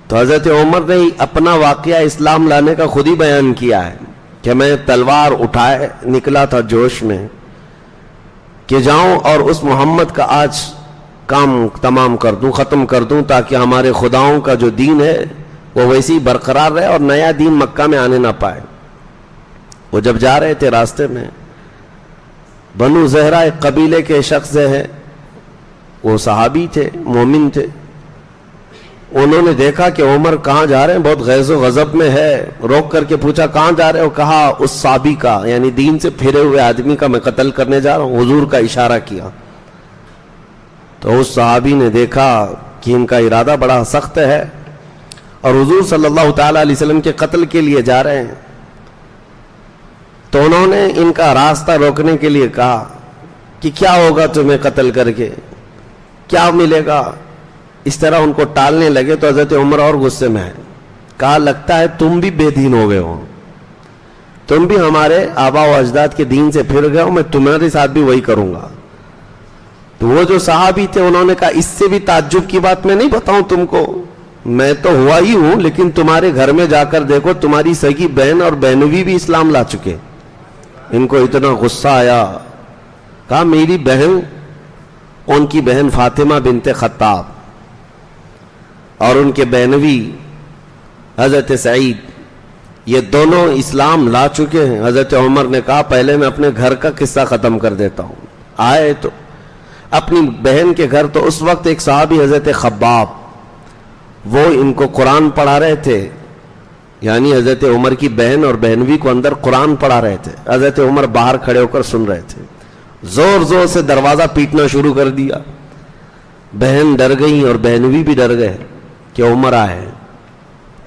تو حضرت عمر نے اپنا واقعہ اسلام لانے کا خود ہی بیان کیا ہے کہ میں تلوار اٹھائے نکلا تھا جوش میں کہ جاؤں اور اس محمد کا آج کام تمام کر دوں، ختم کر دوں، تاکہ ہمارے خداؤں کا جو دین ہے وہ ویسے ہی برقرار رہے اور نیا دین مکہ میں آنے نہ پائے۔ وہ جب جا رہے تھے راستے میں بنو زہرہ ایک قبیلے کے شخص ہیں، وہ صحابی تھے، مومن تھے، انہوں نے دیکھا کہ عمر کہاں جا رہے ہیں، بہت غیظ و غضب میں ہے، روک کر کے پوچھا کہاں جا رہے ہو؟ کہا اس صحابی کا، یعنی دین سے پھرے ہوئے آدمی کا میں قتل کرنے جا رہا ہوں، حضور کا اشارہ کیا۔ تو اس صحابی نے دیکھا کہ ان کا ارادہ بڑا سخت ہے اور حضور صلی اللہ تعالی علیہ وسلم کے قتل کے لیے جا رہے ہیں، تو انہوں نے ان کا راستہ روکنے کے لیے کہا کہ کیا ہوگا تمہیں قتل کر کے، کیا ملے گا؟ اس طرح ان کو ٹالنے لگے تو حضرت عمر اور غصے میں ہے، کہا لگتا ہے تم بھی بے دین ہو گئے ہو، تم بھی ہمارے آبا و اجداد کے دین سے پھر گئے ہو، میں تمہارے ساتھ بھی وہی کروں گا۔ تو وہ جو صحابی تھے انہوں نے کہا اس سے بھی تعجب کی بات میں نہیں بتاؤں تم کو، میں تو ہوا ہی ہوں، لیکن تمہارے گھر میں جا کر دیکھو تمہاری سگی بہن اور بہنوی بھی اسلام لا چکے۔ ان کو اتنا غصہ آیا، کہا میری بہن، ان کی بہن فاطمہ بنت خطاب اور ان کے بہنوی حضرت سعید، یہ دونوں اسلام لا چکے ہیں۔ حضرت عمر نے کہا پہلے میں اپنے گھر کا قصہ ختم کر دیتا ہوں۔ آئے تو اپنی بہن کے گھر، تو اس وقت ایک صحابی حضرت خباب، وہ ان کو قرآن پڑھا رہے تھے، یعنی حضرت عمر کی بہن اور بہنوی کو اندر قرآن پڑھا رہے تھے، حضرت عمر باہر کھڑے ہو کر سن رہے تھے۔ زور زور سے دروازہ پیٹنا شروع کر دیا، بہن ڈر گئی اور بہنوی بھی ڈر گئے کہ عمر آئے،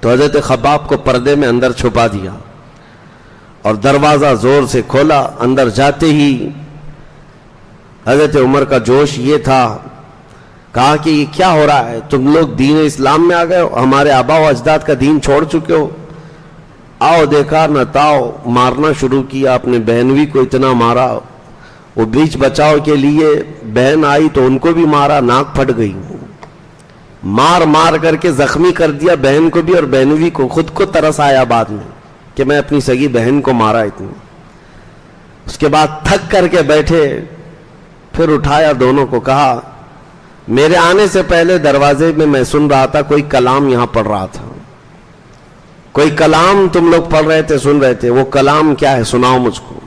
تو حضرت خباب کو پردے میں اندر چھپا دیا اور دروازہ زور سے کھولا۔ اندر جاتے ہی حضرت عمر کا جوش یہ تھا، کہا کہ یہ کیا ہو رہا ہے، تم لوگ دین اسلام میں آ گئے ہو، ہمارے آبا و اجداد کا دین چھوڑ چکے ہو، آؤ دیکھا نہ تاؤ، مارنا شروع کیا، اپنے بہنوی کو اتنا مارا، وہ بیچ بچاؤ کے لیے بہن آئی تو ان کو بھی مارا، ناک پھٹ گئی، مار مار کر کے زخمی کر دیا بہن کو بھی اور بہنوی کو۔ خود کو ترس آیا بعد میں کہ میں اپنی سگی بہن کو مارا اتنی۔ اس کے بعد تھک کر کے بیٹھے، پھر اٹھایا دونوں کو، کہا میرے آنے سے پہلے دروازے میں سن رہا تھا کوئی کلام یہاں پڑھ رہا تھا، کوئی کلام تم لوگ پڑھ رہے تھے، سن رہے تھے، وہ کلام کیا ہے سناؤ مجھ کو۔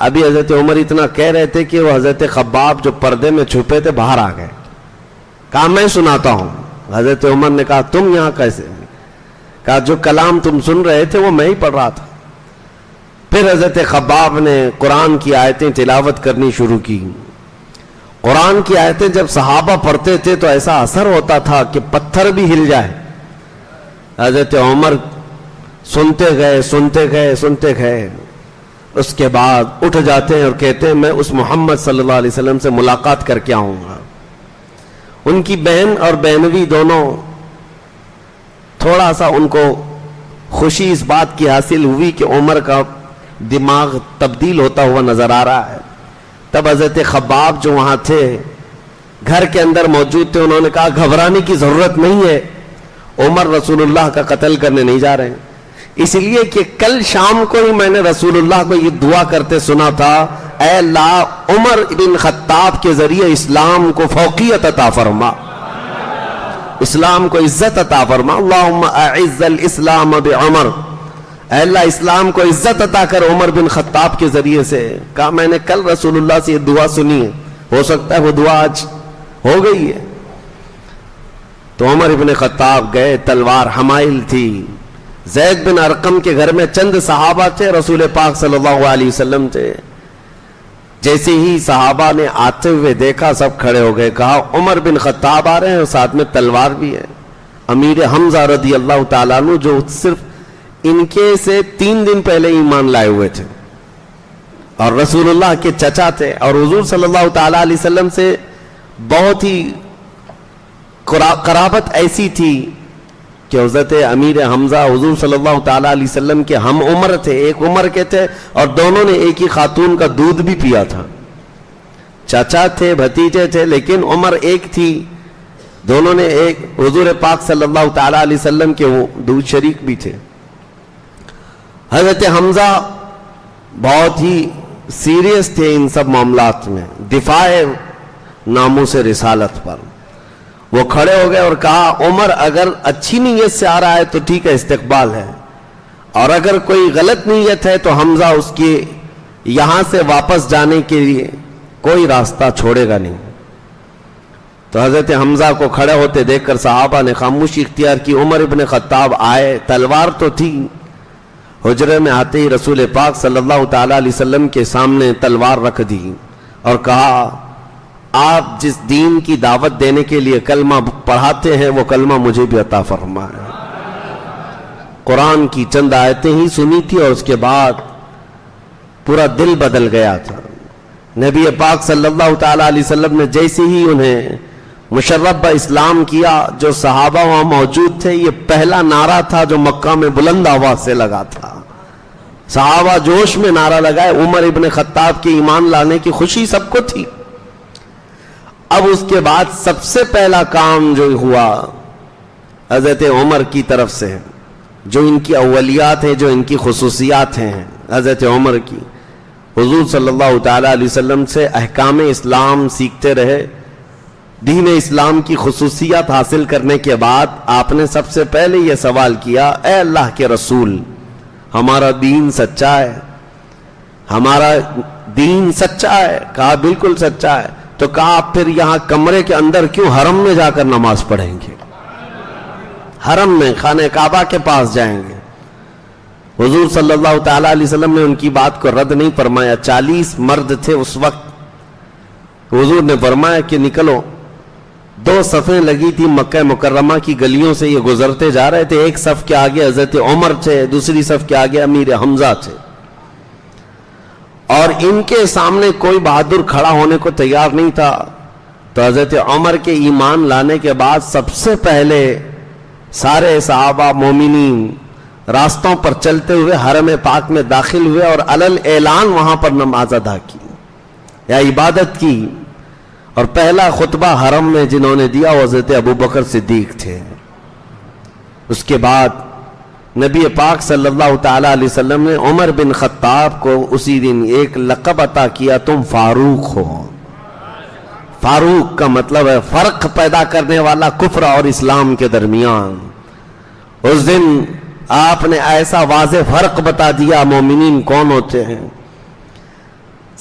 ابھی حضرت عمر اتنا کہہ رہے تھے کہ وہ حضرت خباب جو پردے میں چھپے تھے باہر آ گئے، کہا میں سناتا ہوں۔ حضرت عمر نے کہا تم یہاں کیسے؟ کہا جو کلام تم سن رہے تھے وہ میں ہی پڑھ رہا تھا۔ پھر حضرت خباب نے قرآن کی آیتیں تلاوت کرنی شروع کی۔ قرآن کی آیتیں جب صحابہ پڑھتے تھے تو ایسا اثر ہوتا تھا کہ پتھر بھی ہل جائے۔ حضرت عمر سنتے گئے سنتے گئے سنتے گئے، اس کے بعد اٹھ جاتے ہیں اور کہتے ہیں میں اس محمد صلی اللہ علیہ وسلم سے ملاقات کر کے آؤں گا۔ ان کی بہن اور بہنوی دونوں تھوڑا سا ان کو خوشی اس بات کی حاصل ہوئی کہ عمر کا دماغ تبدیل ہوتا ہوا نظر آ رہا ہے۔ تب حضرت خباب جو وہاں تھے، گھر کے اندر موجود تھے، انہوں نے کہا گھبرانے کی ضرورت نہیں ہے، عمر رسول اللہ کا قتل کرنے نہیں جا رہے ہیں، اس لیے کہ کل شام کو ہی میں نے رسول اللہ کو یہ دعا کرتے سنا تھا، اے اللہ عمر بن خطاب کے ذریعے اسلام کو فوقیت عطا فرما، اسلام کو عزت عطا فرما، اللہم اعز الاسلام بعمر، اے اللہ اسلام کو عزت عطا کر عمر بن خطاب کے ذریعے سے۔ کہا میں نے کل رسول اللہ سے یہ دعا سنی ہے، ہو سکتا ہے وہ دعا آج ہو گئی ہے۔ تو عمر بن خطاب گئے، تلوار حمائل تھی۔ زید بن ارقم کے گھر میں چند صحابہ تھے، رسول پاک صلی اللہ علیہ وسلم تھے۔ جیسے ہی صحابہ نے آتے ہوئے دیکھا سب کھڑے ہو گئے، کہا عمر بن خطاب آ رہے ہیں اور ساتھ میں تلوار بھی ہے۔ امیر حمزہ رضی اللہ تعالیٰ عنہ جو صرف ان کے سے 3 دن پہلے ایمان لائے ہوئے تھے اور رسول اللہ کے چچا تھے، اور حضور صلی اللہ تعالیٰ علیہ وسلم سے بہت ہی قرابت ایسی تھی کہ حضرت امیر حمزہ حضور صلی اللہ تعالیٰ علیہ وسلم کے ہم عمر تھے، ایک عمر کے تھے، اور دونوں نے ایک ہی خاتون کا دودھ بھی پیا تھا، چچا تھے، بھتیجے تھے، لیکن عمر ایک تھی دونوں نے ایک حضور پاک صلی اللہ تعالی علیہ وسلم کے وہ دودھ شریک بھی تھے. حضرت حمزہ بہت ہی سیریس تھے ان سب معاملات میں، دفاع ناموس رسالت پر. وہ کھڑے ہو گئے اور کہا عمر اگر اچھی نیت سے آ رہا ہے تو ٹھیک ہے، استقبال ہے، اور اگر کوئی غلط نیت ہے تو حمزہ اس کے یہاں سے واپس جانے کے لیے کوئی راستہ چھوڑے گا نہیں. تو حضرت حمزہ کو کھڑے ہوتے دیکھ کر صحابہ نے خاموشی اختیار کی. عمر ابن خطاب آئے، تلوار تو تھی، حجرے میں آتے ہی رسول پاک صلی اللہ تعالی علیہ وسلم کے سامنے تلوار رکھ دی اور کہا آپ جس دین کی دعوت دینے کے لیے کلمہ پڑھاتے ہیں وہ کلمہ مجھے بھی عطا فرمائے. قرآن کی چند آیتیں ہی سنی تھی اور اس کے بعد پورا دل بدل گیا تھا. نبی پاک صلی اللہ تعالی علیہ وسلم نے جیسے ہی انہیں مشرف اسلام کیا، جو صحابہ وہاں موجود تھے، یہ پہلا نعرہ تھا جو مکہ میں بلند آواز سے لگا تھا. صحابہ جوش میں نعرہ لگائے. عمر ابن خطاب کے ایمان لانے کی خوشی سب کو تھی. اب اس کے بعد سب سے پہلا کام جو ہوا حضرت عمر کی طرف سے، جو ان کی اولیات ہیں، جو ان کی خصوصیات ہیں حضرت عمر کی، حضور صلی اللہ تعالی علیہ وسلم سے احکام اسلام سیکھتے رہے. دین اسلام کی خصوصیات حاصل کرنے کے بعد آپ نے سب سے پہلے یہ سوال کیا، اے اللہ کے رسول، ہمارا دین سچا ہے؟ ہمارا دین سچا ہے؟ کہا بالکل سچا ہے. تو کہا آپ پھر یہاں کمرے کے اندر کیوں حرم میں جا کر نماز پڑھیں گے؟ حرم میں خانہ کعبہ کے پاس جائیں گے. حضور صلی اللہ تعالی علیہ وسلم نے ان کی بات کو رد نہیں فرمایا. 40 مرد تھے اس وقت. حضور نے فرمایا کہ نکلو. 2 صفیں لگی تھی مکہ مکرمہ کی گلیوں سے، یہ گزرتے جا رہے تھے. ایک صف کے آگے حضرت عمر تھے، دوسری صف کے آگے امیر حمزہ تھے، اور ان کے سامنے کوئی بہادر کھڑا ہونے کو تیار نہیں تھا. تو حضرت عمر کے ایمان لانے کے بعد سب سے پہلے سارے صحابہ مومنین راستوں پر چلتے ہوئے حرم پاک میں داخل ہوئے اور علل اعلان وہاں پر نماز ادا کی یا عبادت کی. اور پہلا خطبہ حرم میں جنہوں نے دیا وہ حضرت ابوبکر صدیق تھے. اس کے بعد نبی پاک صلی اللہ تعالی علیہ وسلم نے عمر بن خطاب کو اسی دن ایک لقب عطا کیا، تم فاروق ہو. فاروق کا مطلب ہے فرق پیدا کرنے والا کفر اور اسلام کے درمیان. اس دن آپ نے ایسا واضح فرق بتا دیا مومنین کون ہوتے ہیں.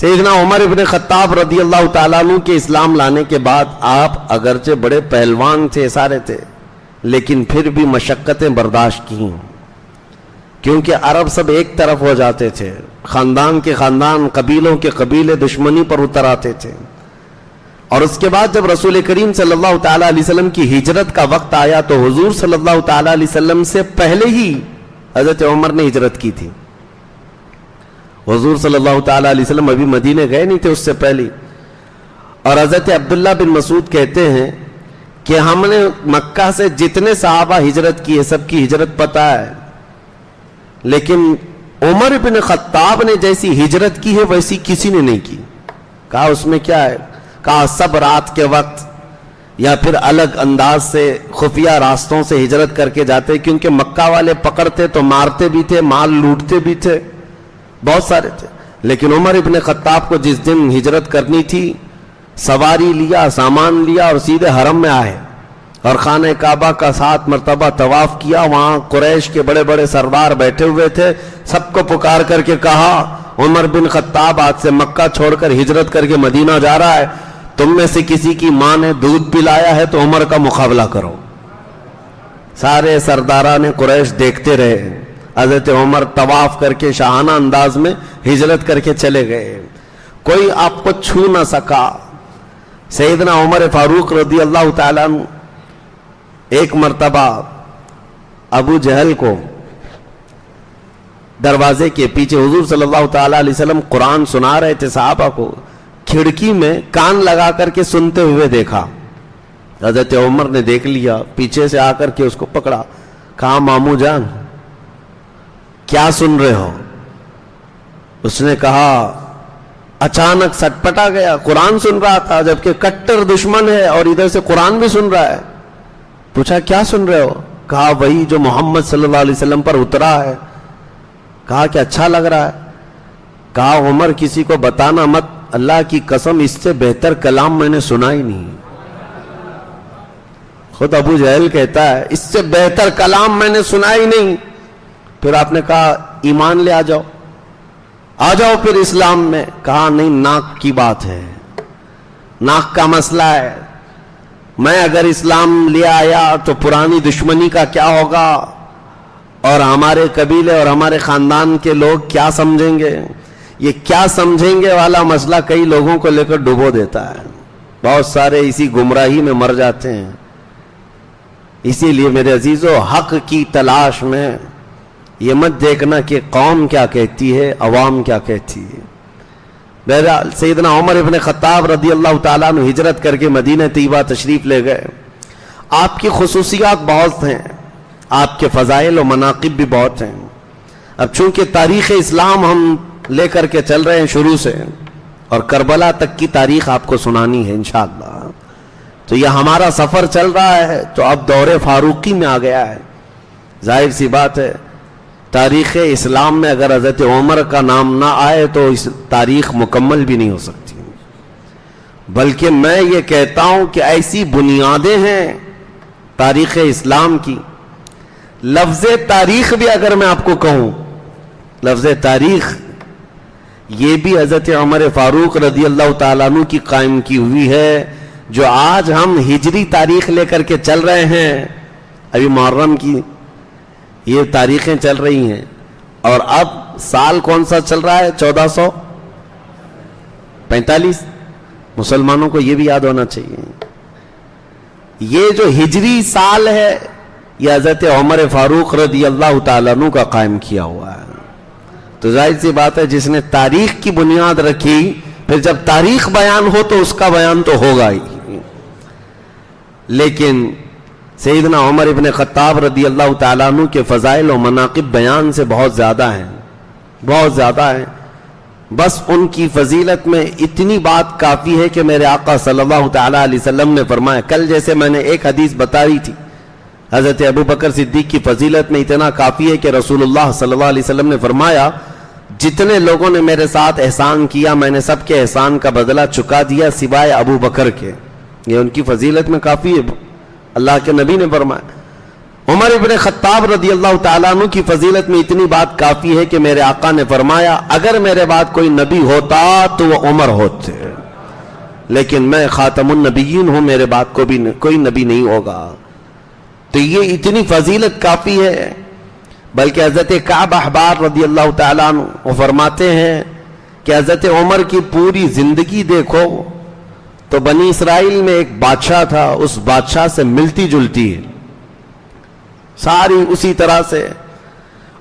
سیدنا عمر ابن خطاب رضی اللہ تعالیٰ عنہ کے اسلام لانے کے بعد آپ اگرچہ بڑے پہلوان تھے، سارے تھے، لیکن پھر بھی مشقتیں برداشت کی، کیونکہ عرب سب ایک طرف ہو جاتے تھے، خاندان کے خاندان، قبیلوں کے قبیلے دشمنی پر اتر آتے تھے. اور اس کے بعد جب رسول کریم صلی اللہ تعالیٰ علیہ وسلم کی ہجرت کا وقت آیا تو حضور صلی اللہ تعالیٰ علیہ وسلم سے پہلے ہی حضرت عمر نے ہجرت کی تھی. حضور صلی اللہ تعالیٰ علیہ وسلم ابھی مدینے گئے نہیں تھے اس سے پہلے. اور حضرت عبداللہ بن مسعود کہتے ہیں کہ ہم نے مکہ سے جتنے صحابہ ہجرت کی ہے سب کی ہجرت پتہ ہے، لیکن عمر بن خطاب نے جیسی ہجرت کی ہے ویسی کسی نے نہیں کی. کہا اس میں کیا ہے؟ کہا سب رات کے وقت یا پھر الگ انداز سے خفیہ راستوں سے ہجرت کر کے جاتے، کیونکہ مکہ والے پکڑتے تو مارتے بھی تھے، مال لوٹتے بھی تھے، بہت سارے تھے. لیکن عمر ابن خطاب کو جس دن ہجرت کرنی تھی سواری لیا، سامان لیا اور سیدھے حرم میں آئے اور خانہ کعبہ کا 7 مرتبہ طواف کیا. وہاں قریش کے بڑے بڑے سردار بیٹھے ہوئے تھے، سب کو پکار کر کے کہا عمر بن خطاب آج سے مکہ چھوڑ کر ہجرت کر کے مدینہ جا رہا ہے، تم میں سے کسی کی ماں نے دودھ پلایا ہے تو عمر کا مقابلہ کرو. سارے سرداران قریش دیکھتے رہے. حضرت عمر طواف کر کے شاہانہ انداز میں ہجرت کر کے چلے گئے، کوئی آپ کو چھو نہ سکا. سیدنا عمر فاروق رضی اللہ تعالیٰ عنہ ایک مرتبہ ابو جہل کو دروازے کے پیچھے حضور صلی اللہ تعالیٰ علیہ وسلم قرآن سنا رہے تھے صحابہ کو، کھڑکی میں کان لگا کر کے سنتے ہوئے دیکھا. حضرت عمر نے دیکھ لیا، پیچھے سے آ کر کے اس کو پکڑا، کہا مامو جان کیا سن رہے ہو؟ اس نے کہا اچانک سٹ پٹا گیا، قرآن سن رہا تھا جبکہ کٹر دشمن ہے اور ادھر سے قرآن بھی سن رہا ہے. پوچھا کیا سن رہے ہو؟ کہا وہی جو محمد صلی اللہ علیہ وسلم پر اترا ہے. کہا کہ اچھا لگ رہا ہے. کہا عمر کسی کو بتانا مت, اللہ کی قسم اس سے بہتر کلام میں نے سنا ہی نہیں. خود ابو جہل کہتا ہے اس سے بہتر کلام میں نے سنا ہی نہیں. پھر آپ نے کہا ایمان لے آ جاؤ پھر اسلام میں. کہا نہیں, ناک کی بات ہے, ناک کا مسئلہ ہے. میں اگر اسلام لے آیا تو پرانی دشمنی کا کیا ہوگا, اور ہمارے قبیلے اور ہمارے خاندان کے لوگ کیا سمجھیں گے. یہ کیا سمجھیں گے والا مسئلہ کئی لوگوں کو لے کر ڈبو دیتا ہے. بہت سارے اسی گمراہی میں مر جاتے ہیں. اسی لیے میرے عزیزو, حق کی تلاش میں یہ مت دیکھنا کہ قوم کیا کہتی ہے, عوام کیا کہتی ہے. بہرحال سیدنا عمر ابن خطاب رضی اللہ تعالیٰ عنہ ہجرت کر کے مدینہ طیبہ تشریف لے گئے. آپ کی خصوصیات بہت ہیں, آپ کے فضائل و مناقب بھی بہت ہیں. اب چونکہ تاریخ اسلام ہم لے کر کے چل رہے ہیں شروع سے, اور کربلا تک کی تاریخ آپ کو سنانی ہے انشاءاللہ, تو یہ ہمارا سفر چل رہا ہے تو اب دور فاروقی میں آ گیا ہے. ظاہر سی بات ہے, تاریخ اسلام میں اگر حضرت عمر کا نام نہ آئے تو اس تاریخ مکمل بھی نہیں ہو سکتی. بلکہ میں یہ کہتا ہوں کہ ایسی بنیادیں ہیں تاریخ اسلام کی. لفظ تاریخ بھی اگر میں آپ کو کہوں, لفظ تاریخ یہ بھی حضرت عمر فاروق رضی اللہ تعالیٰ عنہ کی قائم کی ہوئی ہے, جو آج ہم ہجری تاریخ لے کر کے چل رہے ہیں. ابھی محرم کی یہ تاریخیں چل رہی ہیں, اور اب سال کون سا چل رہا ہے؟ 1445. مسلمانوں کو یہ بھی یاد ہونا چاہیے, یہ جو ہجری سال ہے یہ حضرت عمر فاروق رضی اللہ تعالیٰ عنہ کا قائم کیا ہوا ہے. تو ظاہر سی بات ہے جس نے تاریخ کی بنیاد رکھی, پھر جب تاریخ بیان ہو تو اس کا بیان تو ہوگا ہی. لیکن سیدنا عمر ابن خطاب رضی اللہ تعالیٰ عنہ کے فضائل و مناقب بیان سے بہت زیادہ ہیں, بہت زیادہ ہیں. بس ان کی فضیلت میں اتنی بات کافی ہے کہ میرے آقا صلی اللہ تعالیٰ علیہ وسلم نے فرمایا, کل جیسے میں نے ایک حدیث بتائی تھی حضرت ابو بکر صدیق کی فضیلت میں اتنا کافی ہے کہ رسول اللہ صلی اللہ علیہ وسلم نے فرمایا جتنے لوگوں نے میرے ساتھ احسان کیا میں نے سب کے احسان کا بدلہ چکا دیا سوائے ابو بکر کے. یہ ان کی فضیلت میں کافی ہے. اللہ کے نبی نے فرمایا. عمر ابن خطاب رضی اللہ تعالیٰ عنہ کی فضیلت میں اتنی بات کافی ہے کہ میرے آقا نے فرمایا اگر میرے بعد کوئی نبی ہوتا تو وہ عمر ہوتے, لیکن میں خاتم النبیین ہوں, میرے بعد کو بھی کوئی نبی نہیں ہوگا. تو یہ اتنی فضیلت کافی ہے. بلکہ حضرت کعب احبار رضی اللہ تعالیٰ عنہ وہ فرماتے ہیں کہ حضرت عمر کی پوری زندگی دیکھو تو بنی اسرائیل میں ایک بادشاہ تھا, اس بادشاہ سے ملتی جلتی ہے ساری اسی طرح سے,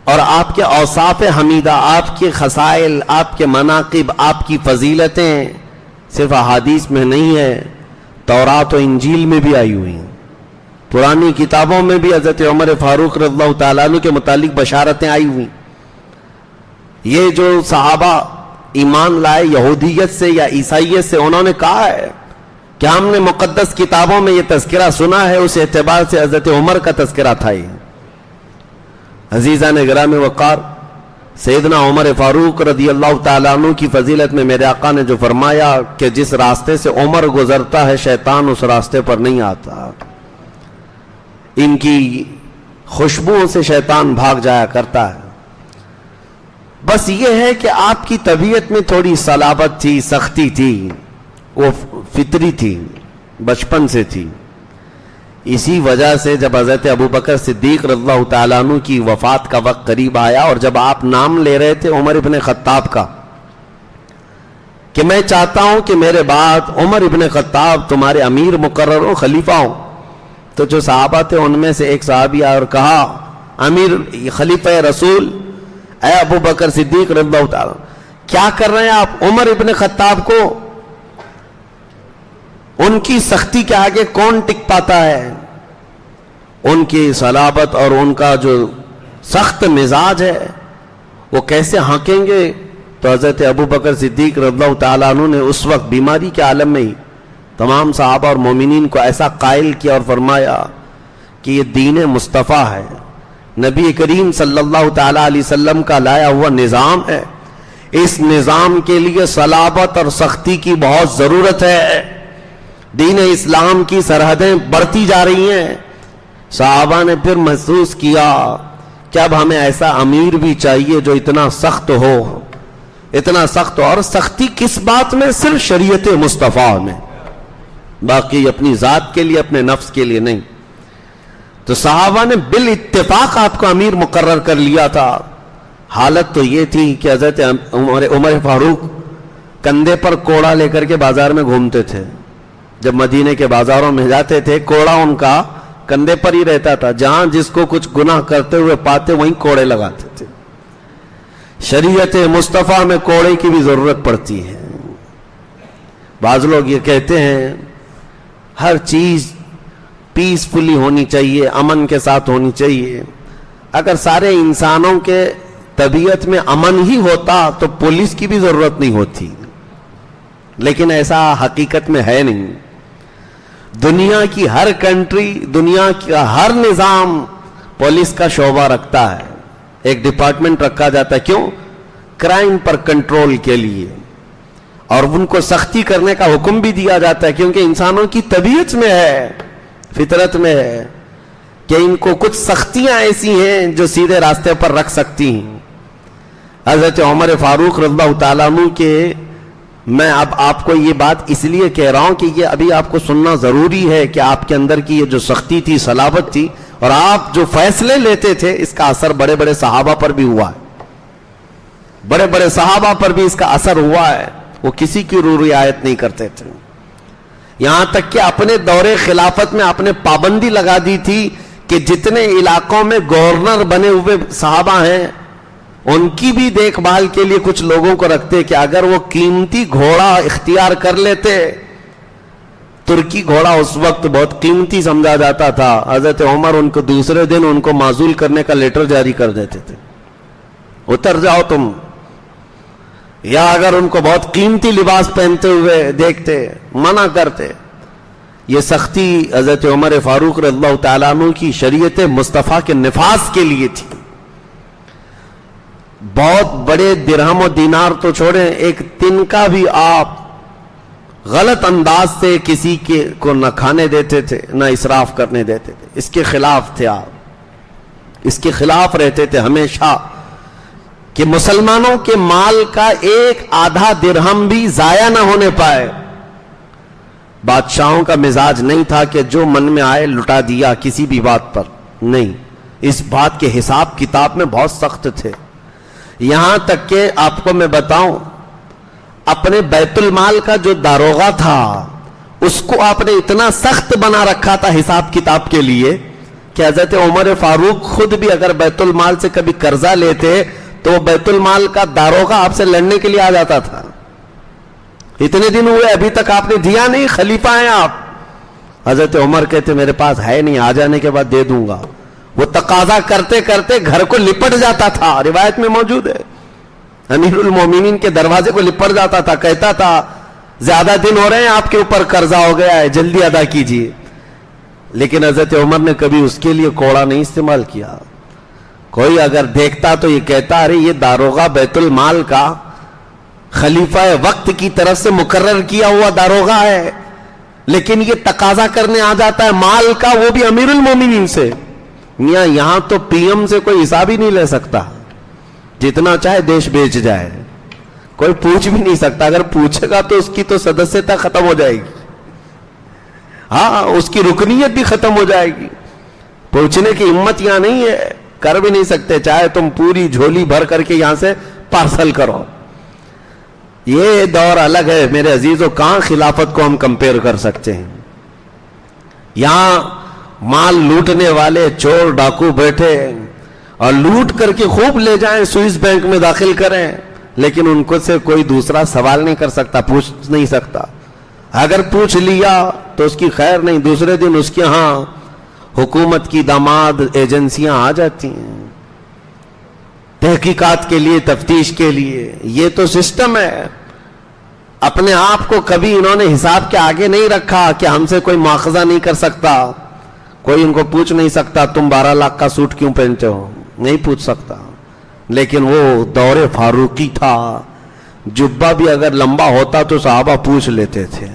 اور آپ کے اوصاف حمیدہ, آپ کے خصائل, آپ کے مناقب, آپ کی فضیلتیں صرف احادیث میں نہیں ہیں, تورات و انجیل میں بھی آئی ہوئی ہیں. پرانی کتابوں میں بھی حضرت عمر فاروق رضی اللہ تعالیٰ عنہ کے متعلق بشارتیں آئی ہوئی. یہ جو صحابہ ایمان لائے یہودیت سے یا عیسائیت سے, انہوں نے کہا ہے کہ ہم نے مقدس کتابوں میں یہ تذکرہ سنا ہے, اس اعتبار سے حضرت عمر کا تذکرہ تھا. یہ عزیزان گرامی وقار, سیدنا عمر فاروق رضی اللہ تعالیٰ عنہ کی فضیلت میں میرے آقا نے جو فرمایا کہ جس راستے سے عمر گزرتا ہے شیطان اس راستے پر نہیں آتا, ان کی خوشبوؤں سے شیطان بھاگ جایا کرتا ہے. بس یہ ہے کہ آپ کی طبیعت میں تھوڑی صلابت تھی, سختی تھی, وہ فطری تھی, بچپن سے تھی. اسی وجہ سے جب حضرت ابو بکر صدیق رضی اللہ تعالیٰ عنہ کی وفات کا وقت قریب آیا, اور جب آپ نام لے رہے تھے عمر ابن خطاب کا کہ میں چاہتا ہوں کہ میرے بعد عمر ابن خطاب تمہارے امیر مقرر ہو, خلیفہ ہوں, تو جو صحابہ تھے ان میں سے ایک صحابی آیا اور کہا امیر خلیفہ رسول اے ابو بکر صدیق رضی اللہ تعالیٰ کیا کر رہے ہیں آپ؟ عمر ابن خطاب کو ان کی سختی کے آگے کون ٹک پاتا ہے؟ ان کی صلابت اور ان کا جو سخت مزاج ہے وہ کیسے ہانکیں گے؟ تو حضرت ابو بکر صدیق رضی اللہ تعالیٰ عنہ نے اس وقت بیماری کے عالم میں ہی تمام صحابہ اور مومنین کو ایسا قائل کیا اور فرمایا کہ یہ دین مصطفیٰ ہے، نبی کریم صلی اللہ تعالی علیہ وسلم کا لایا ہوا نظام ہے. اس نظام کے لیے صلابت اور سختی کی بہت ضرورت ہے. دین اسلام کی سرحدیں بڑھتی جا رہی ہیں. صحابہ نے پھر محسوس کیا کہ اب ہمیں ایسا امیر بھی چاہیے جو اتنا سخت ہو، اتنا سخت ہو. اور سختی کس بات میں؟ صرف شریعت مصطفیٰ میں، باقی اپنی ذات کے لیے، اپنے نفس کے لیے نہیں. تو صحابہ نے بالاتفاق آپ کو امیر مقرر کر لیا تھا. حالت تو یہ تھی کہ حضرت عمر فاروق کندھے پر کوڑا لے کر کے بازار میں گھومتے تھے. جب مدینے کے بازاروں میں جاتے تھے کوڑا ان کا کندھے پر ہی رہتا تھا. جہاں جس کو کچھ گناہ کرتے ہوئے پاتے وہیں کوڑے لگاتے تھے. شریعت مصطفیٰ میں کوڑے کی بھی ضرورت پڑتی ہے. بعض لوگ یہ کہتے ہیں ہر چیز پیسفلی ہونی چاہیے، امن کے ساتھ ہونی چاہیے. اگر سارے انسانوں کے طبیعت میں امن ہی ہوتا تو پولیس کی بھی ضرورت نہیں ہوتی. لیکن ایسا حقیقت میں ہے نہیں. دنیا کی ہر کنٹری، دنیا کا ہر نظام پولیس کا شعبہ رکھتا ہے، ایک ڈپارٹمنٹ رکھا جاتا ہے. کیوں؟ کرائم پر کنٹرول کے لیے. اور ان کو سختی کرنے کا حکم بھی دیا جاتا ہے کیونکہ انسانوں کی طبیعت میں ہے، فطرت میں ہے کہ ان کو کچھ سختیاں ایسی ہیں جو سیدھے راستے پر رکھ سکتی ہیں. حضرت عمر فاروق رضی اللہ تعالیٰ عنہ کے، میں اب آپ کو یہ بات اس لیے کہہ رہا ہوں کہ یہ ابھی آپ کو سننا ضروری ہے کہ آپ کے اندر کی یہ جو سختی تھی، صلابت تھی، اور آپ جو فیصلے لیتے تھے اس کا اثر بڑے بڑے صحابہ پر بھی ہوا ہے. بڑے بڑے صحابہ پر بھی اس کا اثر ہوا ہے. وہ کسی کی رعایت نہیں کرتے تھے. یہاں تک کہ اپنے دور خلافت میں آپ نے پابندی لگا دی تھی کہ جتنے علاقوں میں گورنر بنے ہوئے صحابہ ہیں ان کی بھی دیکھ بھال کے لیے کچھ لوگوں کو رکھتے کہ اگر وہ قیمتی گھوڑا اختیار کر لیتے. ترکی گھوڑا اس وقت بہت قیمتی سمجھا جاتا تھا. حضرت عمر ان کو دوسرے دن ان کو معزول کرنے کا لیٹر جاری کر دیتے تھے، اتر جاؤ تم. یا اگر ان کو بہت قیمتی لباس پہنتے ہوئے دیکھتے منع کرتے. یہ سختی حضرت عمر فاروق رضی اللہ تعالیٰ عنہ کی شریعت مصطفیٰ کے نفاذ کے لیے تھی. بہت بڑے درہم و دینار تو چھوڑیں، ایک تنکا بھی آپ غلط انداز سے کسی کے کو نہ کھانے دیتے تھے نہ اسراف کرنے دیتے تھے. اس کے خلاف تھے آپ، اس کے خلاف رہتے تھے ہمیشہ کہ مسلمانوں کے مال کا ایک آدھا درہم بھی ضائع نہ ہونے پائے. بادشاہوں کا مزاج نہیں تھا کہ جو من میں آئے لٹا دیا کسی بھی بات پر، نہیں. اس بات کے حساب کتاب میں بہت سخت تھے. یہاں تک کہ آپ کو میں بتاؤں، اپنے بیت المال کا جو داروغہ تھا اس کو آپ نے اتنا سخت بنا رکھا تھا حساب کتاب کے لیے کہ حضرت عمر فاروق خود بھی اگر بیت المال سے کبھی قرضہ لیتے تو بیت المال کا داروغہ آپ سے لڑنے کے لیے آ جاتا تھا. اتنے دن ہوئے ابھی تک آپ نے دیا نہیں، خلیفہ ہیں آپ. حضرت عمر کہتے میرے پاس ہے نہیں، آ جانے کے بعد دے دوں گا. وہ تقاضا کرتے کرتے گھر کو لپٹ جاتا تھا، روایت میں موجود ہے. امیر المومنین کے دروازے کو لپٹ جاتا تھا، کہتا تھا زیادہ دن ہو رہے ہیں آپ کے اوپر قرضہ ہو گیا ہے، جلدی ادا کیجیے. لیکن حضرت عمر نے کبھی اس کے لیے کوڑا نہیں استعمال کیا. کوئی اگر دیکھتا تو یہ کہتا ارے یہ داروغہ بیت المال کا خلیفہ وقت کی طرف سے مقرر کیا ہوا داروغہ ہے، لیکن یہ تقاضا کرنے آ جاتا ہے مال کا، وہ بھی امیر المومنین سے. میاں یہاں تو پی ایم سے کوئی حساب ہی نہیں لے سکتا، جتنا چاہے دیش بیچ جائے، کوئی پوچھ بھی نہیں سکتا. اگر پوچھے گا تو اس کی تو سدسیتا ختم ہو جائے گی، ہاں اس کی رکنیت بھی ختم ہو جائے گی. پوچھنے کی ہمت یہاں نہیں ہے، کر بھی نہیں سکتے، چاہے تم پوری جھولی بھر کر کے یہاں سے پارسل کرو. یہ دور الگ ہے میرے عزیزوں، کہاں خلافت کو ہم کمپیئر کر سکتے ہیں. یہاں مال لوٹنے والے چور ڈاکو بیٹھے اور لوٹ کر کے خوب لے جائیں، سوئس بینک میں داخل کریں، لیکن ان کو سے کوئی دوسرا سوال نہیں کر سکتا، پوچھ نہیں سکتا. اگر پوچھ لیا تو اس کی خیر نہیں، دوسرے دن اس کے ہاں حکومت کی داماد ایجنسیاں آ جاتی ہیں تحقیقات کے لیے، تفتیش کے لیے. یہ تو سسٹم ہے. اپنے آپ کو کبھی انہوں نے حساب کے آگے نہیں رکھا کہ ہم سے کوئی مواخذہ نہیں کر سکتا، کوئی ان کو پوچھ نہیں سکتا تم 12 لاکھ کا سوٹ کیوں پہنتے ہو, نہیں پوچھ سکتا. لیکن وہ دور فاروقی تھا, جبہ بھی اگر لمبا ہوتا تو صحابہ پوچھ لیتے تھے.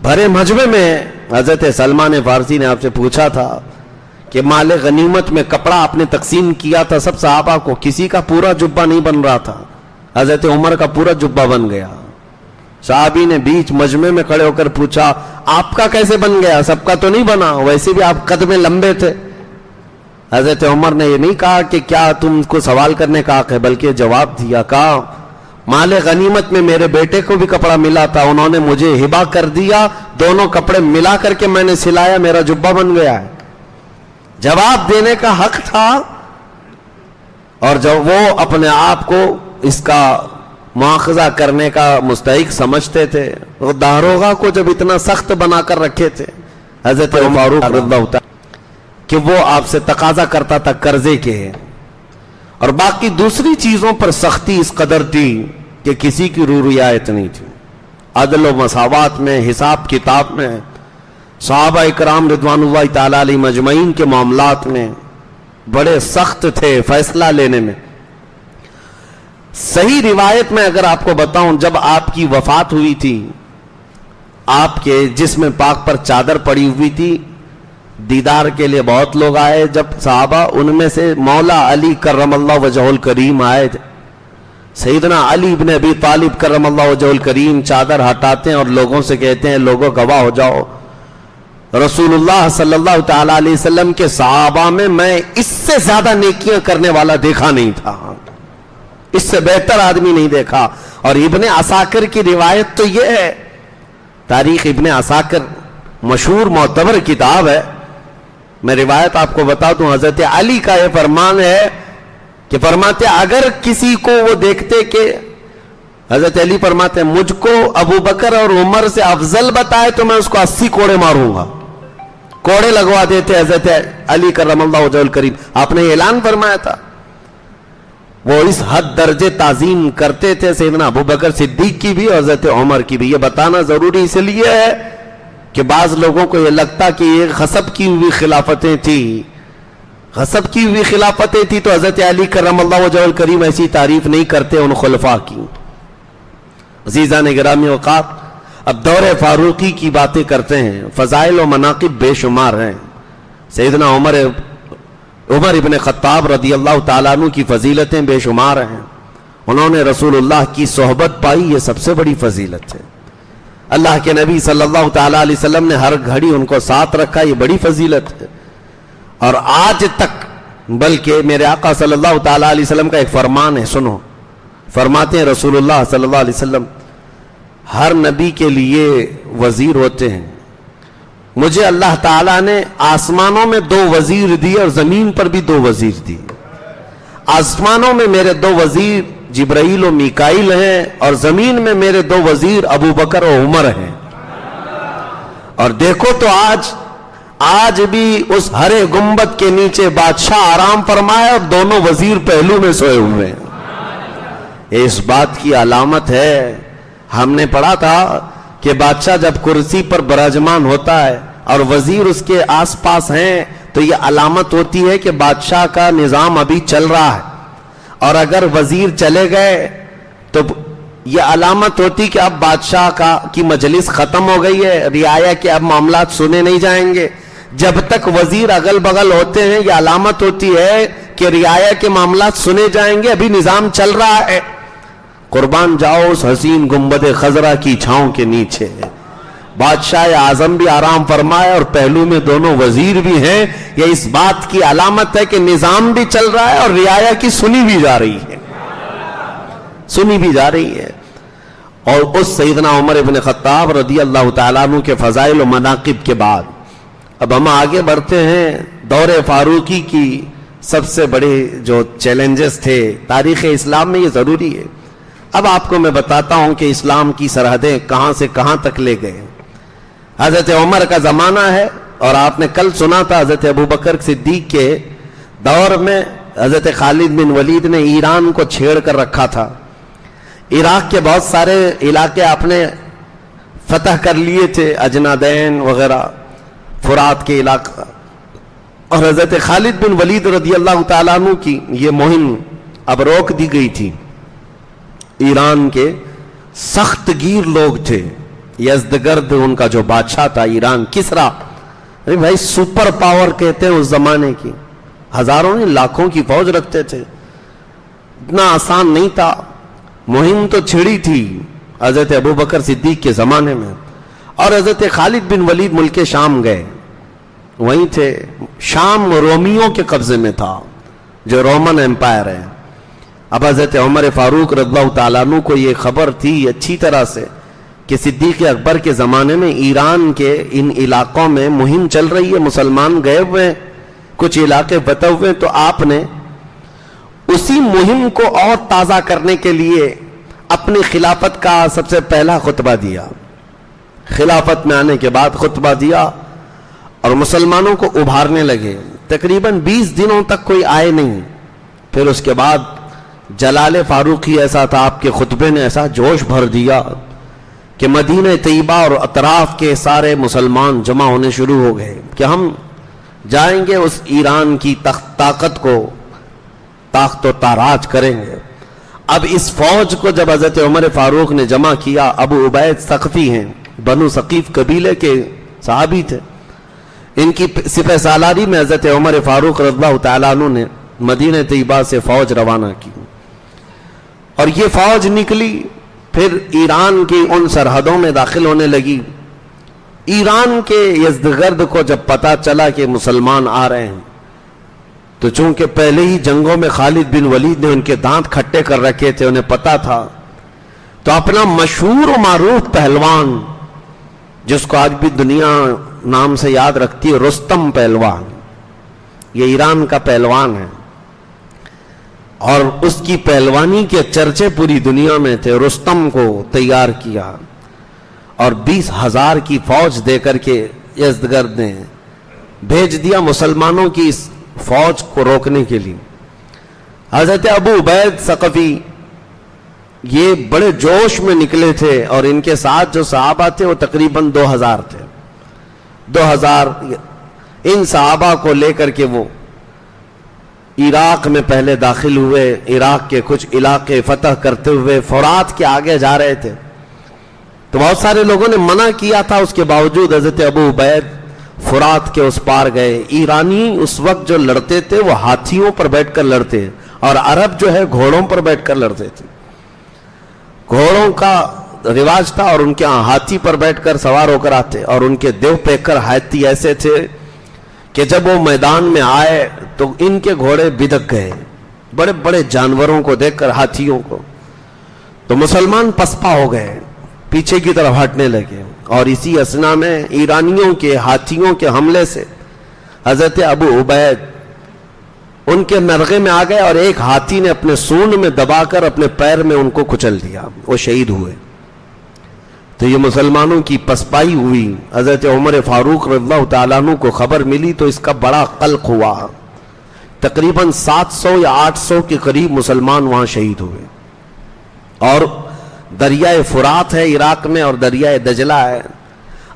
بھرے مجمع میں حضرت سلمان فارسی نے آپ سے پوچھا تھا کہ مال غنیمت میں کپڑا آپ نے تقسیم کیا تھا سب صحابہ کو, کسی کا پورا جبہ نہیں بن رہا تھا, حضرت عمر کا پورا جبہ بن گیا. صحابی نے بیچ مجمع میں کھڑے ہو کر پوچھا آپ کا کیسے بن گیا, سب کا تو نہیں بنا, ویسے بھی آپ قد میں لمبے تھے. حضرت عمر نے یہ نہیں کہا کہ کیا تم کو سوال کرنے کا حق ہے, بلکہ جواب دیا, کہا مال غنیمت میں میرے بیٹے کو بھی کپڑا ملا تھا, انہوں نے مجھے ہبہ کر دیا, دونوں کپڑے ملا کر کے میں نے سلایا, میرا جبہ بن گیا ہے. جواب دینے کا حق تھا, اور جب وہ اپنے آپ کو اس کا مواخذہ کرنے کا مستحق سمجھتے تھے, وہ داروغہ کو جب اتنا سخت بنا کر رکھے تھے حضرت فاروق رضی اللہ تعالی کہ وہ آپ سے تقاضا کرتا تھا قرضے کے, اور باقی دوسری چیزوں پر سختی اس قدر تھی کہ کسی کی رو رعایت نہیں تھی. عدل و مساوات میں, حساب کتاب میں, صحابہ اکرام رضوان اللہ تعالی علیہ مجمعین کے معاملات میں بڑے سخت تھے فیصلہ لینے میں. صحیح روایت میں اگر آپ کو بتاؤں, جب آپ کی وفات ہوئی تھی, آپ کے جسم پاک پر چادر پڑی ہوئی تھی, دیدار کے لیے بہت لوگ آئے. جب صحابہ, ان میں سے مولا علی کرم اللہ وجہ الکریم آئے, سیدنا علی ابن ابی طالب کرم اللہ وجہ الکریم چادر ہٹاتے ہیں اور لوگوں سے کہتے ہیں لوگوں گواہ ہو جاؤ, رسول اللہ صلی اللہ تعالی علیہ وسلم کے صحابہ میں اس سے زیادہ نیکیاں کرنے والا دیکھا نہیں تھا, اس سے بہتر آدمی نہیں دیکھا. اور ابن عساکر کی روایت تو یہ ہے, تاریخ ابن عساکر مشہور معتبر کتاب ہے, میں روایت آپ کو بتا دوں, حضرت علی کا یہ فرمان ہے کہ فرماتے اگر کسی کو وہ دیکھتے کہ حضرت علی فرماتے مجھ کو ابو بکر اور عمر سے افضل بتائے تو میں اس کو 80 کوڑے ماروں گا. کوڑے لگوا دیتے حضرت علی کرم اللہ وجہ الکریم. آپ نے اعلان فرمایا تھا, وہ اس حد درجے تعظیم کرتے تھے سیدنا ابو بکر صدیق کی بھی اور حضرت عمر کی بھی. یہ بتانا ضروری اس لیے ہے کہ بعض لوگوں کو یہ لگتا کہ یہ غصب کی ہوئی خلافتیں تھی, غصب کی ہوئی خلافتیں تھی تو حضرت علی کرم اللہ وجہ الکریم ایسی تعریف نہیں کرتے ان خلفاء کی. عزیزان گرامی اوقات, اب دور فاروقی کی باتیں کرتے ہیں, فضائل و مناقب بے شمار ہیں. سیدنا عمر ابن خطاب رضی اللہ تعالیٰ عنہ کی فضیلتیں بے شمار ہیں. انہوں نے رسول اللہ کی صحبت پائی, یہ سب سے بڑی فضیلت ہے. اللہ کے نبی صلی اللہ تعالیٰ علیہ وسلم نے ہر گھڑی ان کو ساتھ رکھا, یہ بڑی فضیلت ہے. اور آج تک, بلکہ میرے آقا صلی اللہ تعالیٰ علیہ وسلم کا ایک فرمان ہے, سنو. فرماتے ہیں رسول اللہ صلی اللہ علیہ وسلم ہر نبی کے لیے وزیر ہوتے ہیں. مجھے اللہ تعالیٰ نے آسمانوں میں 2 وزیر دیے اور زمین پر بھی 2 وزیر دیے. آسمانوں میں میرے 2 وزیر جبرائیل و میکائیل ہیں, اور زمین میں میرے 2 وزیر ابو بکر و عمر ہیں. اور دیکھو تو آج بھی اس ہرے گنبد کے نیچے بادشاہ آرام فرمائے اور دونوں وزیر پہلو میں سوئے ہوئے ہیں. اس بات کی علامت ہے, ہم نے پڑھا تھا کہ بادشاہ جب کرسی پر براجمان ہوتا ہے اور وزیر اس کے آس پاس ہیں تو یہ علامت ہوتی ہے کہ بادشاہ کا نظام ابھی چل رہا ہے. اور اگر وزیر چلے گئے تو یہ علامت ہوتی کہ اب بادشاہ کی مجلس ختم ہو گئی ہے, رعایا کے اب معاملات سنے نہیں جائیں گے. جب تک وزیر اگل بغل ہوتے ہیں یہ علامت ہوتی ہے کہ رعایا کے معاملات سنے جائیں گے, ابھی نظام چل رہا ہے. قربان جاؤ اس حسین گنبد خضرا کی چھاؤں کے نیچے, بادشاہ اعظم بھی آرام فرمائے اور پہلو میں دونوں وزیر بھی ہیں. یہ اس بات کی علامت ہے کہ نظام بھی چل رہا ہے اور رعایا کی سنی بھی جا رہی ہے, سنی بھی جا رہی ہے. اور اس سیدنا عمر ابن خطاب رضی اللہ تعالیٰ عنہ کے فضائل و مناقب کے بعد اب ہم آگے بڑھتے ہیں. دور فاروقی کی سب سے بڑے جو چیلنجز تھے تاریخ اسلام میں, یہ ضروری ہے. اب آپ کو میں بتاتا ہوں کہ اسلام کی سرحدیں کہاں سے کہاں تک لے گئے. حضرت عمر کا زمانہ ہے, اور آپ نے کل سنا تھا حضرت ابوبکر صدیق کے دور میں حضرت خالد بن ولید نے ایران کو چھیڑ کر رکھا تھا. عراق کے بہت سارے علاقے آپ نے فتح کر لیے تھے, اجنادین وغیرہ, فرات کے علاقہ، اور حضرت خالد بن ولید رضی اللہ تعالیٰ عنہ کی یہ مہم اب روک دی گئی تھی۔ ایران کے سخت گیر لوگ تھے، یزدگرد ان کا جو بادشاہ تھا ایران، کسرا، ارے بھائی سپر پاور کہتے ہیں اس زمانے کی، ہزاروں نہیں لاکھوں کی فوج رکھتے تھے، اتنا آسان نہیں تھا۔ مہم تو چھڑی تھی حضرت ابوبکر صدیق کے زمانے میں، اور حضرت خالد بن ولید ملک شام گئے، وہیں تھے۔ شام رومیوں کے قبضے میں تھا، جو رومن امپائر ہے۔ اب حضرت عمر فاروق رضی اللہ تعالیٰ عنہ کو یہ خبر تھی اچھی طرح سے کہ صدیق اکبر کے زمانے میں ایران کے ان علاقوں میں مہم چل رہی ہے، مسلمان گئے ہوئے، کچھ علاقے فتح ہوئے، تو آپ نے اسی مہم کو اور تازہ کرنے کے لیے اپنی خلافت کا سب سے پہلا خطبہ دیا۔ خلافت میں آنے کے بعد خطبہ دیا اور مسلمانوں کو ابھارنے لگے۔ تقریباً 20 دنوں تک کوئی آئے نہیں۔ پھر اس کے بعد جلال فاروقی ایسا تھا، آپ کے خطبے نے ایسا جوش بھر دیا کہ مدینہ طیبہ اور اطراف کے سارے مسلمان جمع ہونے شروع ہو گئے کہ ہم جائیں گے اس ایران کی طاقت کو طاقت و تاراج کریں گے۔ اب اس فوج کو جب حضرت عمر فاروق نے جمع کیا، ابو عبید ثقفی ہیں، بنو ثقیف قبیلے کے صحابی تھے، ان کی سپہ سالاری میں حضرت عمر فاروق رضی اللہ تعالیٰ عنہ نے مدینہ طیبہ سے فوج روانہ کی، اور یہ فوج نکلی، پھر ایران کی ان سرحدوں میں داخل ہونے لگی۔ ایران کے یزدگرد کو جب پتا چلا کہ مسلمان آ رہے ہیں، تو چونکہ پہلے ہی جنگوں میں خالد بن ولید نے ان کے دانت کھٹے کر رکھے تھے، انہیں پتا تھا، تو اپنا مشہور و معروف پہلوان، جس کو آج بھی دنیا نام سے یاد رکھتی ہے، رستم پہلوان، یہ ایران کا پہلوان ہے، اور اس کی پہلوانی کے چرچے پوری دنیا میں تھے۔ رستم کو تیار کیا اور 20,000 کی فوج دے کر کے یزدگرد نے بھیج دیا مسلمانوں کی اس فوج کو روکنے کے لیے۔ حضرت ابو عبید ثقفی یہ بڑے جوش میں نکلے تھے، اور ان کے ساتھ جو صحابہ تھے وہ تقریباً 2,000 تھے۔ 2,000 ان صحابہ کو لے کر کے وہ عراق میں پہلے داخل ہوئے، عراق کے کچھ علاقے فتح کرتے ہوئے فرات کے آگے جا رہے تھے، تو بہت سارے لوگوں نے منع کیا تھا، اس کے باوجود حضرت ابو عبید فرات کے اس پار گئے۔ ایرانی اس وقت جو لڑتے تھے وہ ہاتھیوں پر بیٹھ کر لڑتے، اور عرب جو ہے گھوڑوں پر بیٹھ کر لڑتے تھے۔ گھوڑوں کا رواج تھا، اور ان کے ہاتھی پر بیٹھ کر سوار ہو کر آتے، اور ان کے دیو پیکر ہاتھی ایسے تھے کہ جب وہ میدان میں آئے تو ان کے گھوڑے بدک گئے، بڑے بڑے جانوروں کو دیکھ کر، ہاتھیوں کو، تو مسلمان پسپا ہو گئے، پیچھے کی طرف ہٹنے لگے، اور اسی اثنا میں ایرانیوں کے ہاتھیوں کے حملے سے حضرت ابو عبید ان کے نرغے میں آ گئے، اور ایک ہاتھی نے اپنے سونڈ میں دبا کر اپنے پیر میں ان کو کچل دیا، وہ شہید ہوئے۔ تو یہ مسلمانوں کی پسپائی ہوئی۔ حضرت عمر فاروق رضی اللہ تعالیٰ عنہ کو خبر ملی تو اس کا بڑا قلق ہوا، تقریباً 700 یا 800 کے قریب مسلمان وہاں شہید ہوئے، اور دریائے فرات ہے عراق میں، اور دریائے دجلہ ہے۔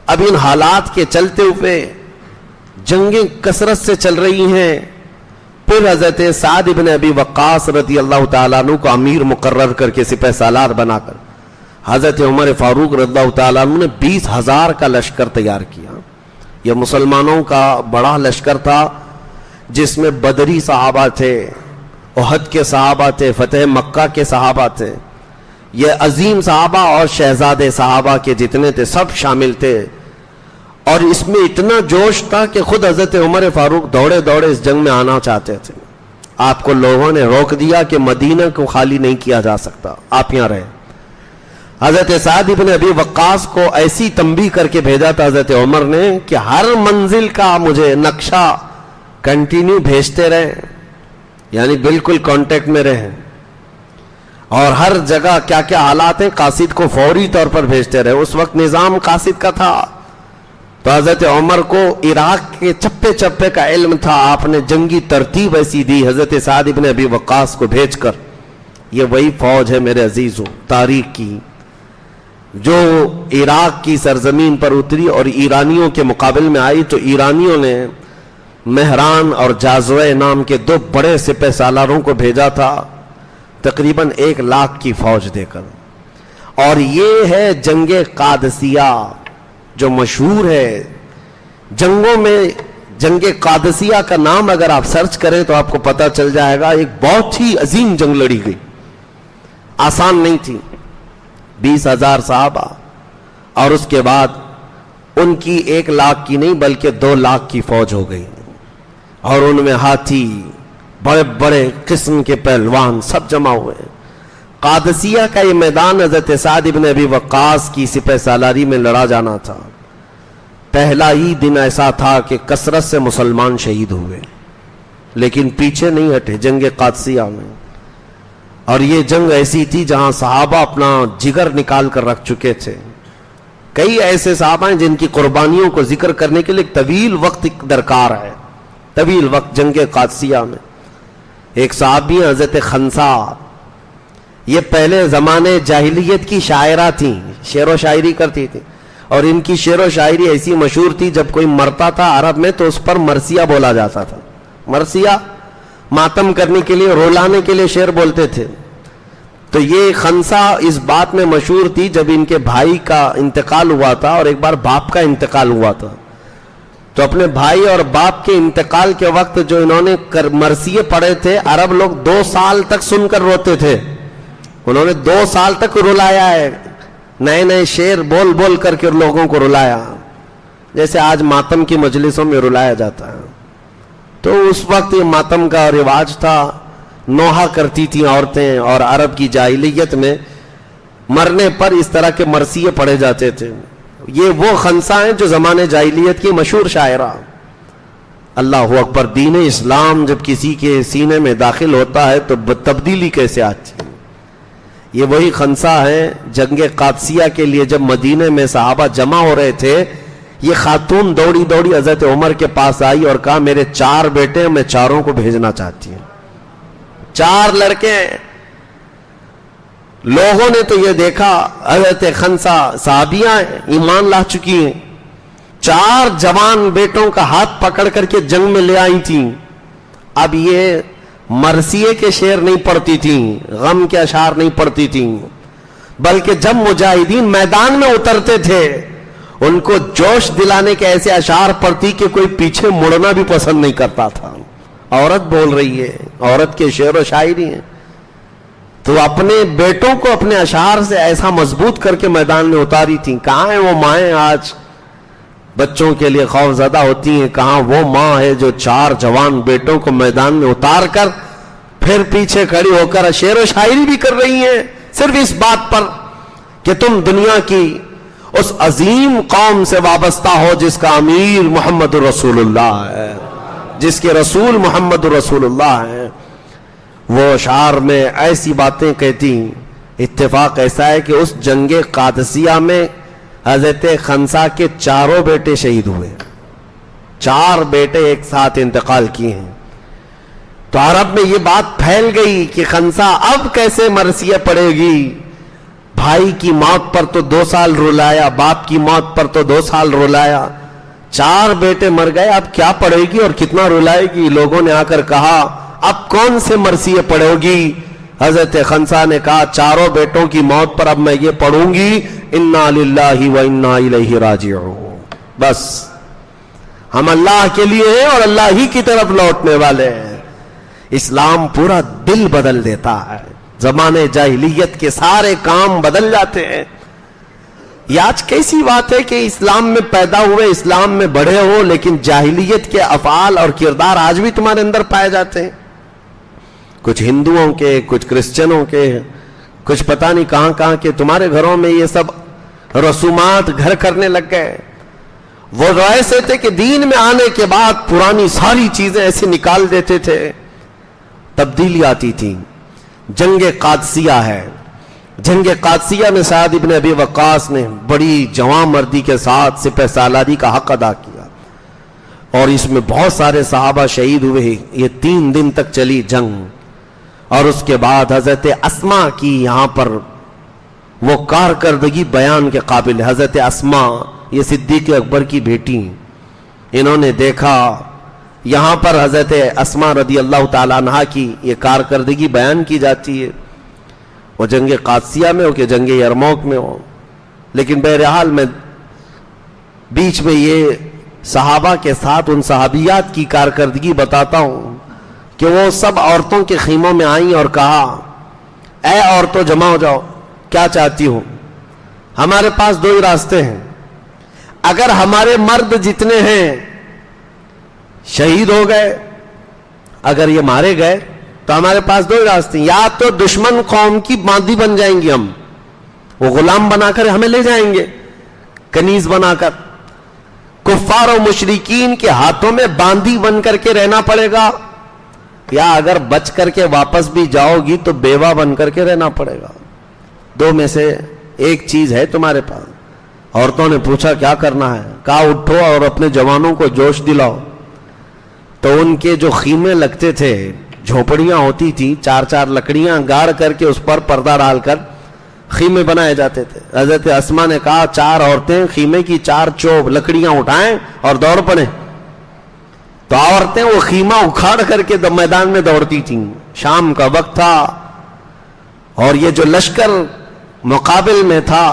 اب ان حالات کے چلتے ہوئے جنگیں کثرت سے چل رہی ہیں۔ پھر حضرت سعد بن ابی وقاص رضی اللہ تعالیٰ عنہ کو امیر مقرر کر کے سپہ سالار بنا کر حضرت عمر فاروق رضی اللہ تعالیٰ عنہ نے 20,000 کا لشکر تیار کیا۔ یہ مسلمانوں کا بڑا لشکر تھا، جس میں بدری صحابہ تھے، احد کے صحابہ تھے، فتح مکہ کے صحابہ تھے، یہ عظیم صحابہ اور شہزادے صحابہ کے جتنے تھے سب شامل تھے، اور اس میں اتنا جوش تھا کہ خود حضرت عمر فاروق دوڑے دوڑے اس جنگ میں آنا چاہتے تھے۔ آپ کو لوگوں نے روک دیا کہ مدینہ کو خالی نہیں کیا جا سکتا، آپ یہاں رہے۔ حضرت سعد بن ابی وقاص کو ایسی تنبیہ کر کے بھیجا تھا حضرت عمر نے کہ ہر منزل کا مجھے نقشہ کنٹینیو بھیجتے رہے، یعنی بالکل کانٹیکٹ میں رہے، اور ہر جگہ کیا کیا حالات ہیں قاصد کو فوری طور پر بھیجتے رہے۔ اس وقت نظام قاصد کا تھا، تو حضرت عمر کو عراق کے چپے چپے کا علم تھا، آپ نے جنگی ترتیب ایسی دی حضرت سعد بن ابی وقاص کو بھیج کر، یہ وہی فوج ہے میرے عزیزوں تاریخ کی، جو عراق کی سرزمین پر اتری اور ایرانیوں کے مقابل میں آئی تو ایرانیوں نے مہران اور جازوہ نام کے 2 بڑے سپہ سالاروں کو بھیجا تھا تقریباً 1 لاکھ کی فوج دے کر. اور یہ ہے جنگ قادسیہ جو مشہور ہے. جنگوں میں جنگ قادسیہ کا نام اگر آپ سرچ کریں تو آپ کو پتہ چل جائے گا. ایک بہت ہی عظیم جنگ لڑی گئی, آسان نہیں تھی. 20,000 صحابہ اور اس کے بعد ان کی 1 لاکھ کی نہیں بلکہ 2 لاکھ کی فوج ہو گئی, اور ان میں ہاتھی, بڑے بڑے قسم کے پہلوان سب جمع ہوئے. قادسیہ کا یہ میدان حضرت سعد بن ابی وقاص کی سپہ سالاری میں لڑا جانا تھا. پہلا ہی دن ایسا تھا کہ کثرت سے مسلمان شہید ہوئے, لیکن پیچھے نہیں ہٹے جنگ قادسیہ میں. اور یہ جنگ ایسی تھی جہاں صحابہ اپنا جگر نکال کر رکھ چکے تھے. کئی ایسے صحابہ ہیں جن کی قربانیوں کو ذکر کرنے کے لیے طویل وقت درکار ہے, طویل وقت. جنگ قادسیہ میں ایک صحابی حضرت خنسا, یہ پہلے زمانے جاہلیت کی شاعرہ تھیں, شعر و شاعری کرتی تھیں, اور ان کی شعر و شاعری ایسی مشہور تھی جب کوئی مرتا تھا عرب میں تو اس پر مرثیہ بولا جاتا تھا. مرثیہ ماتم کرنے کے لیے, رولانے کے لیے شعر بولتے تھے. تو یہ خنسا اس بات میں مشہور تھی جب ان کے بھائی کا انتقال ہوا تھا اور ایک بار باپ کا انتقال ہوا تھا, تو اپنے بھائی اور باپ کے انتقال کے وقت جو انہوں نے مرثیے پڑھے تھے, عرب لوگ 2 سال تک سن کر روتے تھے. انہوں نے 2 سال تک رلایا ہے, نئے نئے شعر بول بول کر کے لوگوں کو رلایا, جیسے آج ماتم کی مجلسوں میں رلایا جاتا ہے. تو اس وقت یہ ماتم کا رواج تھا, نوحہ کرتی تھیں عورتیں, اور عرب کی جاہلیت میں مرنے پر اس طرح کے مرثیے پڑھے جاتے تھے. یہ وہ خنسا ہیں جو زمانے جاہلیت کی مشہور شاعرہ. اللہ اکبر. دین اسلام جب کسی کے سینے میں داخل ہوتا ہے تو تبدیلی کیسے آتی ہے. یہ وہی خنسا ہیں جنگ قادسیہ کے لیے جب مدینے میں صحابہ جمع ہو رہے تھے, یہ خاتون دوڑی دوڑی حضرت عمر کے پاس آئی اور کہا میرے 4 بیٹے ہیں, میں چاروں کو بھیجنا چاہتی ہوں. 4 لڑکے. لوگوں نے تو یہ دیکھا حضرت خنسا صحابیاں ایمان لا چکی ہیں, 4 جوان بیٹوں کا ہاتھ پکڑ کر کے جنگ میں لے آئی تھیں. اب یہ مرثیے کے شعر نہیں پڑھتی تھیں, غم کے اشعار نہیں پڑھتی تھیں, بلکہ جب مجاہدین میدان میں اترتے تھے ان کو جوش دلانے کے ایسے اشعار پڑھتی کہ کوئی پیچھے مڑنا بھی پسند نہیں کرتا تھا. عورت بول رہی ہے, عورت کے شعر و شاعری ہیں, تو اپنے بیٹوں کو اپنے اشعار سے ایسا مضبوط کر کے میدان میں اتاری تھیں. کہاں ہیں وہ مائیں آج بچوں کے لیے خوف زدہ ہوتی ہیں, کہاں وہ ماں ہے جو 4 جوان بیٹوں کو میدان میں اتار کر پھر پیچھے کھڑی ہو کر شعر و شاعری بھی کر رہی ہیں, صرف اس بات پر کہ تم دنیا کی اس عظیم قوم سے وابستہ ہو جس کا امیر محمد رسول اللہ ہے, جس کے رسول محمد رسول اللہ ہیں. وہ اشعار میں ایسی باتیں کہتی. اتفاق ایسا ہے کہ اس جنگ قادسیہ میں حضرت خنسا کے 4 بیٹے شہید ہوئے. 4 بیٹے ایک ساتھ انتقال کیے ہیں. تو عرب میں یہ بات پھیل گئی کہ خنسا اب کیسے مرثیہ پڑے گی. بھائی کی موت پر تو 2 سال رلایا, باپ کی موت پر تو 2 سال رلایا, 4 بیٹے مر گئے, اب کیا پڑے گی اور کتنا رلائے گی. لوگوں نے آ کر کہا اب کون سے مرثیے پڑھو گی. حضرت خنسا نے کہا 4 بیٹوں کی موت پر اب میں یہ پڑھوں گی انا للہ و انا الیہ راجعون. بس ہم اللہ کے لیے ہیں اور اللہ ہی کی طرف لوٹنے والے ہیں. اسلام پورا دل بدل دیتا ہے. زمانے جاہلیت کے سارے کام بدل جاتے ہیں. یہ آج کیسی بات ہے کہ اسلام میں پیدا ہوئے, اسلام میں بڑھے ہو, لیکن جاہلیت کے افعال اور کردار آج بھی تمہارے اندر پائے جاتے ہیں. کچھ ہندوؤں کے, کچھ کرسچنوں کے, کچھ پتہ نہیں کہاں کہاں کے. تمہارے گھروں میں یہ سب رسومات گھر کرنے لگ گئے. وہ ایسے تھے کہ دین میں آنے کے بعد پرانی ساری چیزیں ایسے نکال دیتے تھے. تبدیلی آتی تھی. جنگ قادسیہ ہے. جنگ قادسیہ میں سعد ابن ابی وقاص نے بڑی جواں مردی کے ساتھ سپہ سالاری کا حق ادا کیا, اور اس میں بہت سارے صحابہ شہید ہوئے. یہ 3 دن تک چلی جنگ, اور اس کے بعد حضرت اسما کی یہاں پر وہ کارکردگی بیان کے قابل ہے. حضرت اسما یہ صدیق اکبر کی بیٹی، انہوں نے دیکھا یہاں پر حضرت اسما رضی اللہ تعالیٰ عنہا کی یہ کارکردگی بیان کی جاتی ہے، وہ جنگ قادسیہ میں ہو کہ جنگ یرموک میں ہو. لیکن بہرحال میں بیچ میں یہ صحابہ کے ساتھ ان صحابیات کی کارکردگی بتاتا ہوں کہ وہ سب عورتوں کے خیموں میں آئیں اور کہا اے عورتوں جمع ہو جاؤ، کیا چاہتی ہو؟ ہمارے پاس دو ہی راستے ہیں، اگر ہمارے مرد جتنے ہیں شہید ہو گئے، اگر یہ مارے گئے تو ہمارے پاس دو ہی راستے ہیں، یا تو دشمن قوم کی باندی بن جائیں گے، ہم وہ غلام بنا کر ہمیں لے جائیں گے کنیز بنا کر، کفار و مشرکین کے ہاتھوں میں باندی بن کر کے رہنا پڑے گا، یا اگر بچ کر کے واپس بھی جاؤ گی تو بیوہ بن کر کے رہنا پڑے گا، دو میں سے ایک چیز ہے تمہارے پاس. عورتوں نے پوچھا کیا کرنا ہے؟ کہا اٹھو اور اپنے جوانوں کو جوش دلاؤ. تو ان کے جو خیمے لگتے تھے، جھوپڑیاں ہوتی تھی، چار چار لکڑیاں گاڑ کر کے اس پر پردہ ڈال کر خیمے بنائے جاتے تھے. حضرت اسما نے کہا چار عورتیں خیمے کی چار چوب لکڑیاں اٹھائیں اور دوڑ پڑیں. تو عورتیں وہ خیمہ اکھاڑ کر کے میدان میں دوڑتی تھیں. شام کا وقت تھا اور یہ جو لشکر مقابل میں تھا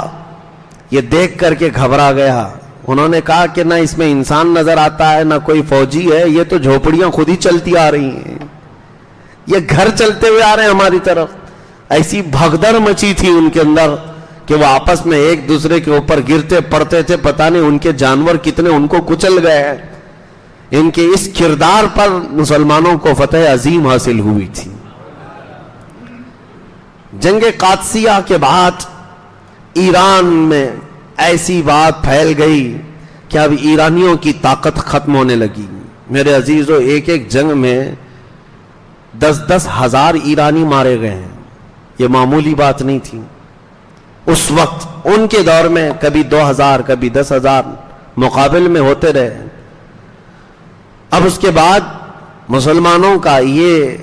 یہ دیکھ کر کے گھبرا گیا. انہوں نے کہا کہ نہ اس میں انسان نظر آتا ہے، نہ کوئی فوجی ہے، یہ تو جھوپڑیاں خود ہی چلتی آ رہی ہیں، یہ گھر چلتے ہوئے آ رہے ہیں ہماری طرف. ایسی بھگدڑ مچی تھی ان کے اندر کہ وہ آپس میں ایک دوسرے کے اوپر گرتے پڑتے تھے. پتہ نہیں ان کے جانور کتنے ان کو کچل گئے ہیں. ان کے اس کردار پر مسلمانوں کو فتح عظیم حاصل ہوئی تھی. جنگ قادسیہ کے بعد ایران میں ایسی بات پھیل گئی کہ اب ایرانیوں کی طاقت ختم ہونے لگی. میرے عزیزو، ایک ایک جنگ میں 10-10 ہزار ایرانی مارے گئے ہیں، یہ معمولی بات نہیں تھی. اس وقت ان کے دور میں کبھی 2000 کبھی 10,000 مقابل میں ہوتے رہے. اب اس کے بعد مسلمانوں کا یہ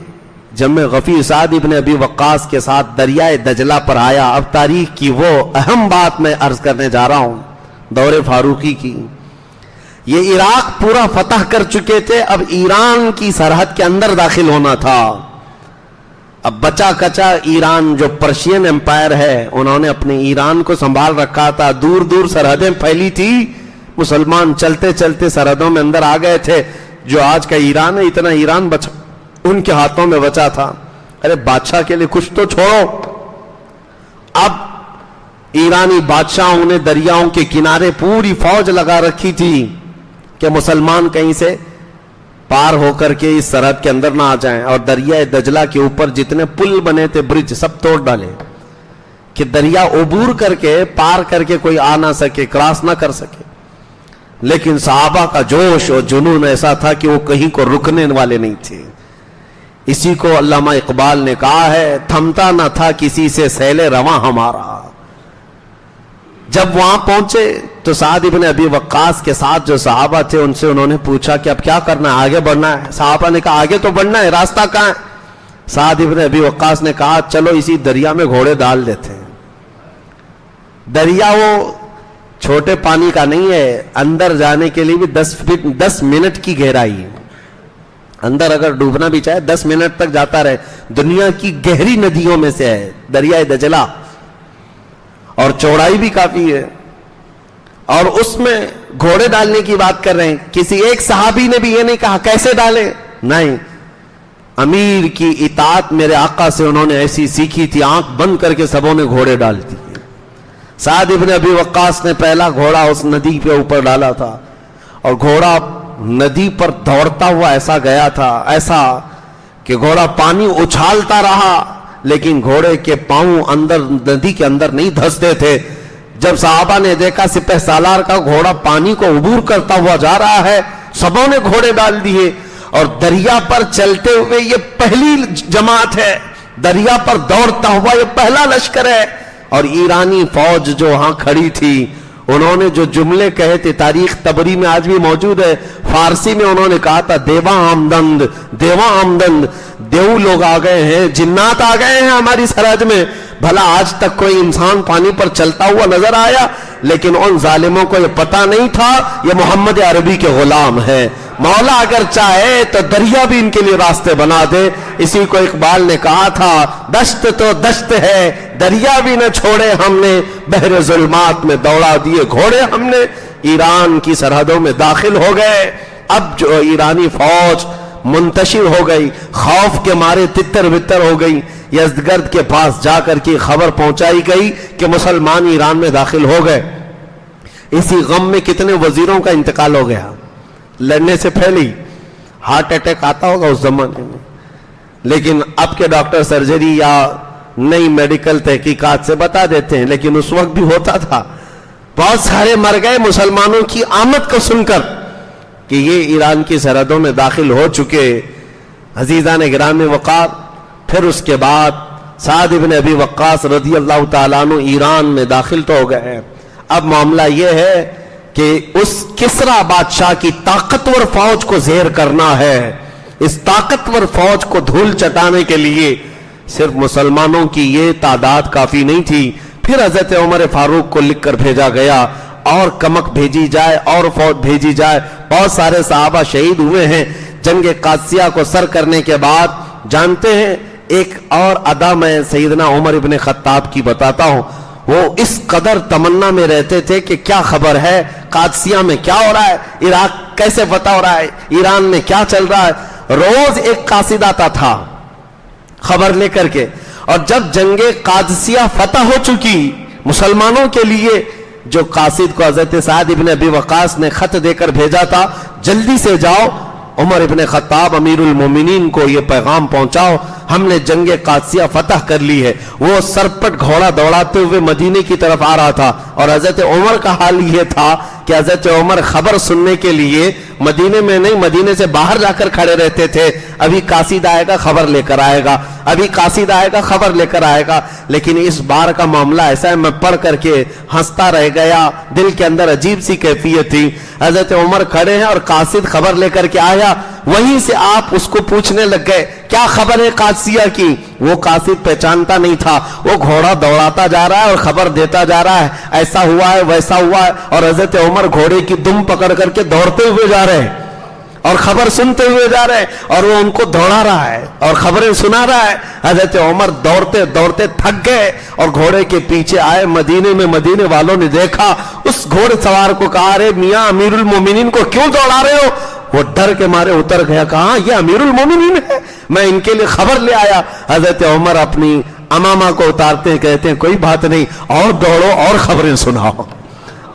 جمع غفیر سعد ابن ابی وقاص کے ساتھ دریائے دجلہ پر آیا. اب تاریخ کی وہ اہم بات میں عرض کرنے جا رہا ہوں، دور فاروقی کی. یہ عراق پورا فتح کر چکے تھے، اب ایران کی سرحد کے اندر داخل ہونا تھا. اب بچا کچا ایران جو پرشین امپائر ہے انہوں نے اپنے ایران کو سنبھال رکھا تھا. دور دور سرحدیں پھیلی تھی، مسلمان چلتے چلتے سرحدوں میں اندر آ گئے تھے. جو آج کا ایران ہے اتنا ایران بچا ان کے ہاتھوں میں بچا تھا. ارے بادشاہ کے لیے کچھ تو چھوڑو. اب ایرانی بادشاہوں نے دریاؤں کے کنارے پوری فوج لگا رکھی تھی کہ مسلمان کہیں سے پار ہو کر کے اس سرحد کے اندر نہ آ جائیں. اور دریائے دجلہ کے اوپر جتنے پل بنے تھے، برج، سب توڑ ڈالے کہ دریا عبور کر کے پار کر کے کوئی آ نہ سکے، کراس نہ کر سکے. لیکن صحابہ کا جوش اور جنون ایسا تھا کہ وہ کہیں کو رکنے والے نہیں تھے. اسی کو علامہ اقبال نے کہا ہے، تھمتا نہ تھا کسی سے سیل رواں ہمارا. جب وہاں پہنچے تو سعد ابن ابی وقاص کے ساتھ جو صحابہ تھے ان سے انہوں نے پوچھا کہ اب کیا کرنا ہے، آگے بڑھنا ہے؟ صحابہ نے کہا آگے تو بڑھنا ہے، راستہ کہاں ہے؟ سعد ابن ابی وقاص نے کہا چلو اسی دریا میں گھوڑے ڈال دیتے ہیں. دریا وہ چھوٹے پانی کا نہیں ہے، اندر جانے کے لیے بھی 10 منٹ کی گہرائی ہے. اندر اگر ڈوبنا بھی چاہے 10 منٹ تک جاتا رہے. دنیا کی گہری ندیوں میں سے ہے دریائے دجلہ، اور چوڑائی بھی کافی ہے. اور اس میں گھوڑے ڈالنے کی بات کر رہے ہیں. کسی ایک صحابی نے بھی یہ نہیں کہا کیسے ڈالیں، نہیں، امیر کی اطاعت میرے آقا سے انہوں نے ایسی سیکھی تھی، آنکھ بند کر کے سبوں نے گھوڑے ڈال دی. سعد ابن ابی وقاص نے پہلا گھوڑا اس ندی پہ اوپر ڈالا تھا، اور گھوڑا ندی پر دوڑتا ہوا ایسا گیا تھا، ایسا کہ گھوڑا پانی اچھالتا رہا لیکن گھوڑے کے پاؤں اندر ندی کے اندر نہیں دھستے تھے. جب صحابہ نے دیکھا سپہ سالار کا گھوڑا پانی کو عبور کرتا ہوا جا رہا ہے، سبوں نے گھوڑے ڈال دیے. اور دریا پر چلتے ہوئے یہ پہلی جماعت ہے، دریا پر دوڑتا ہوا یہ پہلا لشکر ہے. اور ایرانی فوج جو وہاں کھڑی تھی انہوں نے جو جملے کہے تھے، تاریخ طبری میں آج بھی موجود ہے، فارسی میں انہوں نے کہا تھا دیواں آمدند، دیواں آمدند، دیو لوگ آ گئے ہیں، جنات آ گئے ہیں ہماری سرحد میں، بھلا آج تک کوئی انسان پانی پر چلتا ہوا نظر آیا؟ لیکن ان ظالموں کو یہ پتا نہیں تھا یہ محمد عربی کے غلام ہیں. مولا اگر چاہے تو دریا بھی ان کے لیے راستے بنا دے. اسی کو اقبال نے کہا تھا دشت تو دشت ہے دریا بھی نہ چھوڑے ہم نے, بحر ظلمات میں دوڑا دیے گھوڑے ہم نے. ایران کی سرحدوں میں داخل ہو گئے. اب جو ایرانی فوج منتشر ہو گئی, خوف کے مارے تتر بتر ہو گئی. یزدگرد کے پاس جا کر کے خبر پہنچائی گئی کہ مسلمان ایران میں داخل ہو گئے. اسی غم میں کتنے وزیروں کا انتقال ہو گیا. لڑنے سے پہلے ہی ہارٹ اٹیک آتا ہوگا اس زمانے میں, لیکن اب کے ڈاکٹر سرجری یا نئی میڈیکل تحقیقات سے بتا دیتے ہیں, لیکن اس وقت بھی ہوتا تھا. بہت سارے مر گئے مسلمانوں کی آمد کو سن کر کہ یہ ایران کی سرحدوں میں داخل ہو چکے. عزیزان گرامی وقار, پھر اس کے بعد سعد بن ابی وقاص رضی اللہ تعالیٰ عنہ ایران میں داخل تو ہو گئے. اب معاملہ یہ ہے کہ اس کسرا بادشاہ کی طاقتور فوج کو زیر کرنا ہے. اس طاقتور فوج کو دھول چٹانے کے لیے صرف مسلمانوں کی یہ تعداد کافی نہیں تھی. پھر حضرت عمر فاروق کو لکھ کر بھیجا گیا اور کمک بھیجی جائے اور فوج بھیجی جائے. بہت سارے صحابہ شہید ہوئے ہیں جنگ قادسیہ کو سر کرنے کے بعد. جانتے ہیں ایک اور ادا میں سیدنا عمر ابن خطاب کی بتاتا ہوں. وہ اس قدر تمنا میں رہتے تھے کہ کیا خبر ہے, قادسیہ میں کیا ہو رہا ہے, عراق کیسے فتح ہو رہا ہے, ایران میں کیا چل رہا ہے. روز ایک قاصد آتا تھا خبر لے کر کے, اور جب جنگ قادسیہ فتح ہو چکی مسلمانوں کے لیے, جو قاصد کو حضرت سعد ابن ابی وقاص نے خط دے کر بھیجا تھا جلدی سے جاؤ عمر ابن خطاب امیر المومنین کو یہ پیغام پہنچاؤ ہم نے جنگ قادسیہ فتح کر لی ہے. وہ سرپٹ گھوڑا دوڑاتے ہوئے مدینے کی طرف آ رہا تھا, اور حضرت عمر کا حال یہ تھا کہ حضرت عمر خبر سننے کے لیے مدینے میں نہیں, مدینے سے باہر جا کر کھڑے رہتے تھے. ابھی قاصد آئے گا خبر لے کر آئے گا, ابھی قاصد آئے گا خبر لے کر آئے گا. لیکن اس بار کا معاملہ ایسا ہے, میں پڑھ کر کے ہنستا رہ گیا, دل کے اندر عجیب سی کیفیت تھی. حضرت عمر کھڑے ہیں اور قاصد خبر لے کر کے آیا, وہیں سے آپ اس کو پوچھنے لگ گئے کیا خبر ہے قادسیہ کی. وہ قاصد پہچانتا نہیں تھا, وہ گھوڑا دوڑاتا جا رہا ہے اور خبر دیتا جا رہا ہے ایسا ہوا ہے ویسا ہوا ہے, اور حضرت عمر گھوڑے کی دم پکڑ کر کے دوڑتے ہوئے جا رہے ہیں اور خبر سنتے ہوئے جا رہے ہیں, اور وہ ان کو دوڑا رہا ہے اور خبریں سنا رہا ہے. حضرت عمر دوڑتے دوڑتے تھک گئے اور گھوڑے کے پیچھے آئے. مدینے میں مدینے والوں نے دیکھا, اس گھوڑے سوار کو کہا ارے میاں امیر المومنین کو کیوں دوڑا رہے ہو. وہ ڈر کے مارے اتر گیا, کہا یہ امیر المومنین ہے, میں ان کے لیے خبر لے آیا. حضرت عمر اپنی امامہ کو اتارتے ہیں, کہتے ہیں کوئی بات نہیں, اور دوڑو اور خبریں سناؤ,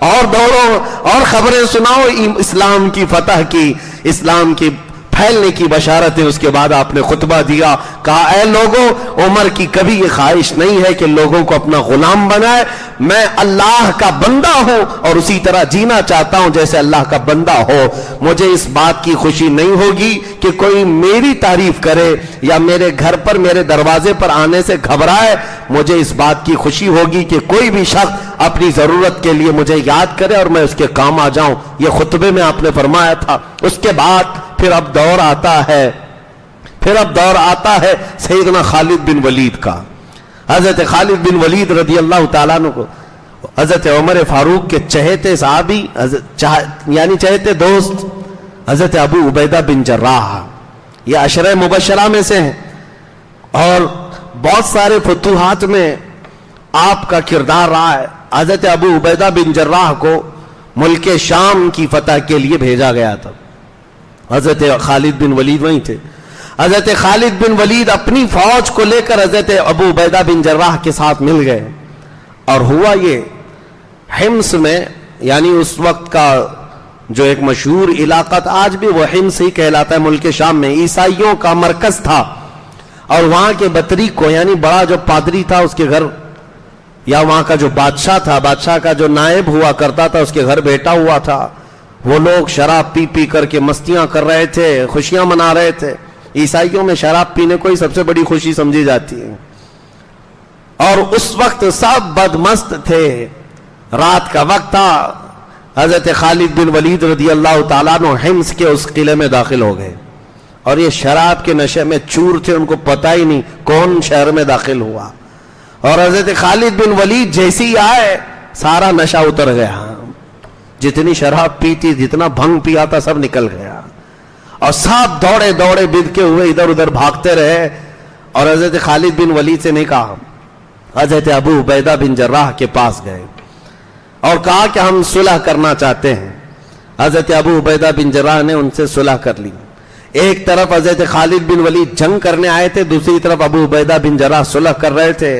اور دوڑو اور خبریں سناؤ اسلام کی فتح کی, اسلام کی پھیلنے کی بشارت ہے. اس کے بعد آپ نے خطبہ دیا, کہا اے لوگوں, عمر کی کبھی یہ خواہش نہیں ہے کہ لوگوں کو اپنا غلام بنائے. میں اللہ کا بندہ ہوں اور اسی طرح جینا چاہتا ہوں جیسے اللہ کا بندہ ہو. مجھے اس بات کی خوشی نہیں ہوگی کہ کوئی میری تعریف کرے یا میرے گھر پر میرے دروازے پر آنے سے گھبرائے. مجھے اس بات کی خوشی ہوگی کہ کوئی بھی شخص اپنی ضرورت کے لیے مجھے یاد کرے اور میں اس کے کام آ جاؤں. یہ خطبے میں آپ نے فرمایا تھا. اس کے بعد پھر اب دور آتا ہے سیدنا خالد بن ولید کا. حضرت خالد بن ولید رضی اللہ تعالیٰ عنہ کو حضرت عمر فاروق کے چہیتے صحابی یعنی چہیتے دوست حضرت ابو عبیدہ بن جراح, یہ عشرہ مبشرہ میں سے ہیں, اور بہت سارے فتوحات میں آپ کا کردار رہا ہے. حضرت ابو عبیدہ بن جراح کو ملک شام کی فتح کے لیے بھیجا گیا تھا. حضرت خالد بن ولید وہیں تھے. حضرت خالد بن ولید اپنی فوج کو لے کر حضرت ابو عبیدہ بن جراح کے ساتھ مل گئے, اور ہوا یہ حمص میں, یعنی اس وقت کا جو ایک مشہور علاقہ تھا, آج بھی وہ حمص ہی کہلاتا ہے, ملک شام میں عیسائیوں کا مرکز تھا. اور وہاں کے بطریق کو, یعنی بڑا جو پادری تھا اس کے گھر, یا وہاں کا جو بادشاہ تھا, بادشاہ کا جو نائب ہوا کرتا تھا اس کے گھر بیٹا ہوا تھا. وہ لوگ شراب پی پی کر کے مستیاں کر رہے تھے, خوشیاں منا رہے تھے. عیسائیوں میں شراب پینے کو ہی سب سے بڑی خوشی سمجھی جاتی ہے, اور اس وقت سب بدمست تھے. رات کا وقت تھا. حضرت خالد بن ولید رضی اللہ تعالیٰ عنہ حمص کے اس قلعے میں داخل ہو گئے, اور یہ شراب کے نشے میں چور تھے, ان کو پتہ ہی نہیں کون شہر میں داخل ہوا. اور حضرت خالد بن ولید جیسے ہی آئے سارا نشہ اتر گیا، جتنی شراب پی تھی، جتنا بھنگ پیا تھا، سب نکل گیا، اور سب دوڑے دوڑے بدکے ہوئے ادھر ادھر بھاگتے رہے، اور حضرت خالد بن ولید سے نہیں کہا، حضرت ابو عبیدہ بن جراح کے پاس گئے اور کہا کہ ہم صلح کرنا چاہتے ہیں۔ حضرت ابو عبیدہ بن جراح نے ان سے صلح کر لی۔ ایک طرف حضرت خالد بن ولید جنگ کرنے آئے تھے، دوسری طرف ابو عبیدہ بن جراح صلح کر رہے تھے،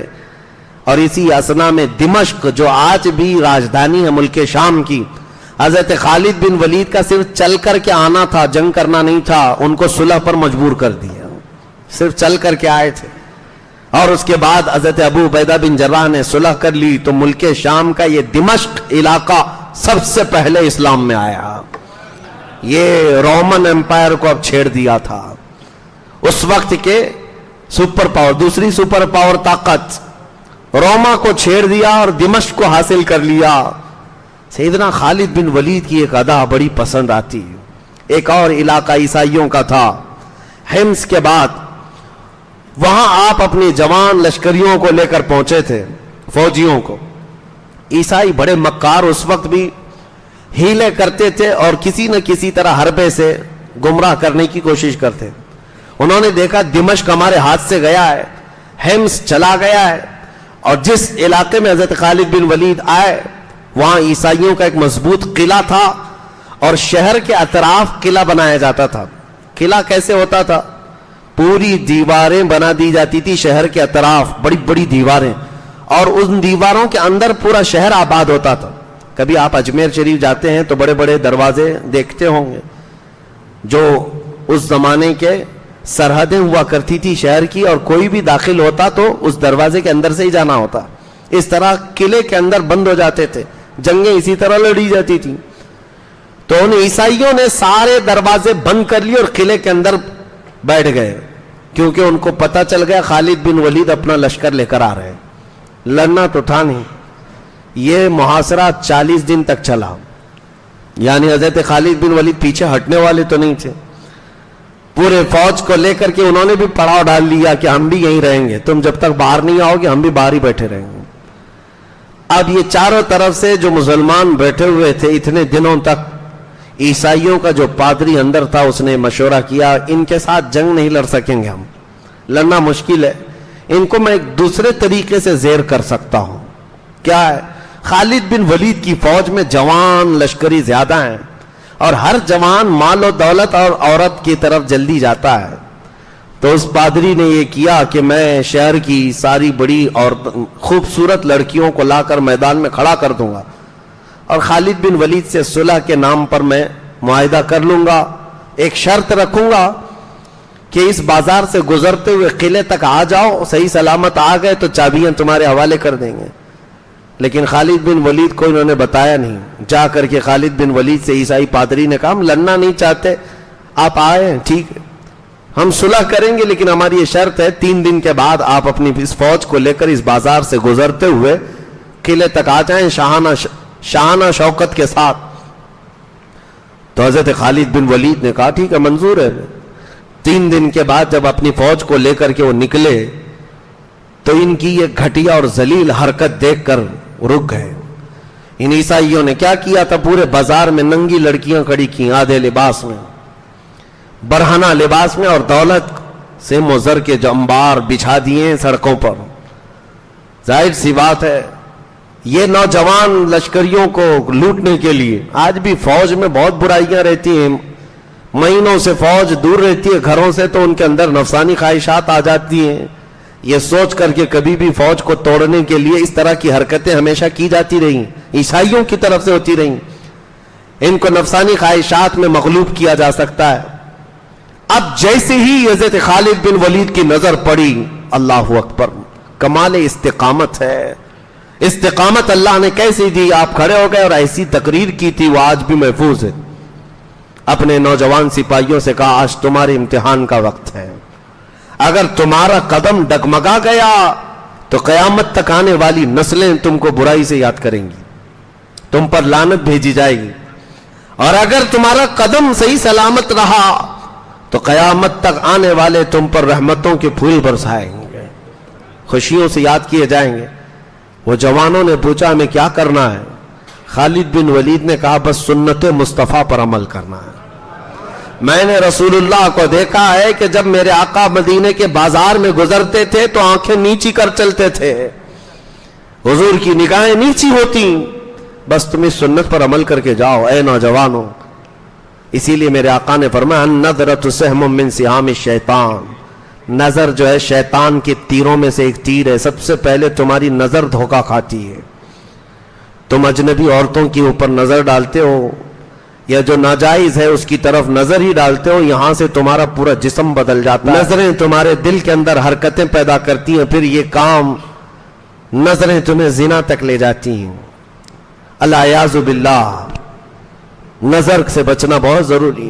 اور اسی اثنا میں دمشق جو آج بھی راجدھانی ہے ملک شام کی، حضرت خالد بن ولید کا صرف چل کر کے آنا تھا، جنگ کرنا نہیں تھا، ان کو صلح پر مجبور کر دیا، صرف چل کر کے آئے تھے۔ اور اس کے بعد حضرت ابو عبیدہ بن جراح نے صلح کر لی تو ملک شام کا یہ دمشق علاقہ سب سے پہلے اسلام میں آیا۔ یہ رومن امپائر کو اب چھیڑ دیا تھا، اس وقت کے سپر پاور، دوسری سپر پاور طاقت روما کو چھیڑ دیا اور دمشق کو حاصل کر لیا۔ سیدنا خالد بن ولید کی ایک ادا بڑی پسند آتی، ایک اور علاقہ عیسائیوں کا تھا حمص کے بعد، وہاں آپ اپنی جوان لشکریوں کو لے کر پہنچے تھے، فوجیوں کو۔ عیسائی بڑے مکار اس وقت بھی ہیلے کرتے تھے اور کسی نہ کسی طرح حربے سے گمراہ کرنے کی کوشش کرتے۔ انہوں نے دیکھا دمشق ہمارے ہاتھ سے گیا ہے، حمص چلا گیا ہے، اور جس علاقے میں حضرت خالد بن ولید آئے وہاں عیسائیوں کا ایک مضبوط قلعہ تھا، اور شہر کے اطراف قلعہ بنایا جاتا تھا۔ قلعہ کیسے ہوتا تھا؟ پوری دیواریں بنا دی جاتی تھی شہر کے اطراف، بڑی بڑی دیواریں، اور ان دیواروں کے اندر پورا شہر آباد ہوتا تھا۔ کبھی آپ اجمیر شریف جاتے ہیں تو بڑے بڑے دروازے دیکھتے ہوں گے، جو اس زمانے کے سرحدیں ہوا کرتی تھی شہر کی، اور کوئی بھی داخل ہوتا تو اس دروازے کے اندر سے ہی جانا ہوتا۔ اس طرح قلعے کے اندر بند ہو جاتے تھے، جنگیں اسی طرح لڑی جاتی تھی۔ تو ان عیسائیوں نے سارے دروازے بند کر لیے اور قلعے کے اندر بیٹھ گئے، کیونکہ ان کو پتہ چل گیا خالد بن ولید اپنا لشکر لے کر آ رہے ہیں۔ لڑنا تو تھا نہیں۔ یہ محاصرہ 40 دن تک چلا، یعنی حضرت خالد بن ولید پیچھے ہٹنے والے تو نہیں تھے۔ پورے فوج کو لے کر کے انہوں نے بھی پڑاؤ ڈال لیا کہ ہم بھی یہیں رہیں گے، تم جب تک باہر نہیں آؤ گے ہم بھی باہر ہی بیٹھے رہیں گے۔ اب یہ چاروں طرف سے جو مسلمان بیٹھے ہوئے تھے اتنے دنوں تک، عیسائیوں کا جو پادری اندر تھا اس نے مشورہ کیا ان کے ساتھ جنگ نہیں لڑ سکیں گے، ہم لڑنا مشکل ہے، ان کو میں ایک دوسرے طریقے سے زیر کر سکتا ہوں۔ کیا ہے؟ خالد بن ولید کی فوج میں جوان لشکری زیادہ ہیں، اور ہر جوان مال و دولت اور عورت کی طرف جلدی جاتا ہے۔ تو اس پادری نے یہ کیا کہ میں شہر کی ساری بڑی اور خوبصورت لڑکیوں کو لا کر میدان میں کھڑا کر دوں گا، اور خالد بن ولید سے صلح کے نام پر میں معاہدہ کر لوں گا، ایک شرط رکھوں گا کہ اس بازار سے گزرتے ہوئے قلعے تک آ جاؤ، صحیح سلامت آ گئے تو چابیاں تمہارے حوالے کر دیں گے۔ لیکن خالد بن ولید کو انہوں نے بتایا نہیں۔ جا کر کے خالد بن ولید سے عیسائی پادری نے کہا ہم لڑنا نہیں چاہتے، آپ آئے ہیں ٹھیک ہے، ہم صلح کریں گے، لیکن ہماری یہ شرط ہے 3 دن کے بعد آپ اپنی اس فوج کو لے کر اس بازار سے گزرتے ہوئے قلعے تک آ جائیں شاہانہ شوکت کے ساتھ۔ تو حضرت خالد بن ولید نے کہا ٹھیک ہے، منظور ہے۔ 3 دن کے بعد جب اپنی فوج کو لے کر کے وہ نکلے تو ان کی یہ گھٹیا اور ذلیل حرکت دیکھ کر رک گئے۔ ان عیسائیوں نے کیا کیا تھا؟ پورے بازار میں ننگی لڑکیاں کھڑی کی، آدھے لباس میں، برہنہ لباس میں، اور دولت سے مزر کے جو انبار بچھا دیے سڑکوں پر۔ ظاہر سی بات ہے یہ نوجوان لشکریوں کو لوٹنے کے لیے، آج بھی فوج میں بہت برائیاں رہتی ہیں، مہینوں سے فوج دور رہتی ہے گھروں سے تو ان کے اندر نفسانی خواہشات آ جاتی ہیں، یہ سوچ کر کے کبھی بھی فوج کو توڑنے کے لیے اس طرح کی حرکتیں ہمیشہ کی جاتی رہیں، عیسائیوں کی طرف سے ہوتی رہیں۔ ان کو نفسانی خواہشات میں مغلوب کیا جا سکتا ہے۔ اب جیسے ہی حضرت خالد بن ولید کی نظر پڑی، اللہ اکبر، کمال استقامت ہے۔ استقامت اللہ نے کیسے دی؟ آپ کھڑے ہو گئے اور ایسی تقریر کی تھی وہ آج بھی محفوظ ہے۔ اپنے نوجوان سپاہیوں سے کہا آج تمہارے امتحان کا وقت ہے، اگر تمہارا قدم ڈگمگا گیا تو قیامت تک آنے والی نسلیں تم کو برائی سے یاد کریں گی، تم پر لعنت بھیجی جائے گی، اور اگر تمہارا قدم صحیح سلامت رہا تو قیامت تک آنے والے تم پر رحمتوں کے پھول برسائیں گے، خوشیوں سے یاد کیے جائیں گے. وہ جوانوں نے پوچھا ہمیں کیا کرنا ہے؟ خالد بن ولید نے کہا بس سنت مصطفیٰ پر عمل کرنا ہے. میں نے رسول اللہ کو دیکھا ہے کہ جب میرے آقا مدینے کے بازار میں گزرتے تھے تو آنکھیں نیچی کر چلتے تھے. حضور کی نگاہیں نیچی ہوتی. بس تم اس سنت پر عمل کر کے جاؤ اے نوجوانوں. اسی لیے میرے آقا نے فرمایا النظرۃ سہم من سہام الشیطان. نظر جو ہے شیطان کے تیروں میں سے ایک تیر ہے. سب سے پہلے تمہاری نظر دھوکہ کھاتی ہے. تم اجنبی عورتوں کے اوپر نظر ڈالتے ہو یا جو ناجائز ہے اس کی طرف نظر ہی ڈالتے ہو, یہاں سے تمہارا پورا جسم بدل جاتا ہے. نظریں تمہارے دل کے اندر حرکتیں پیدا کرتی ہیں, پھر یہ کام نظریں تمہیں زنا تک لے جاتی ہیں. الیاذ باللہ, نظر سے بچنا بہت ضروری.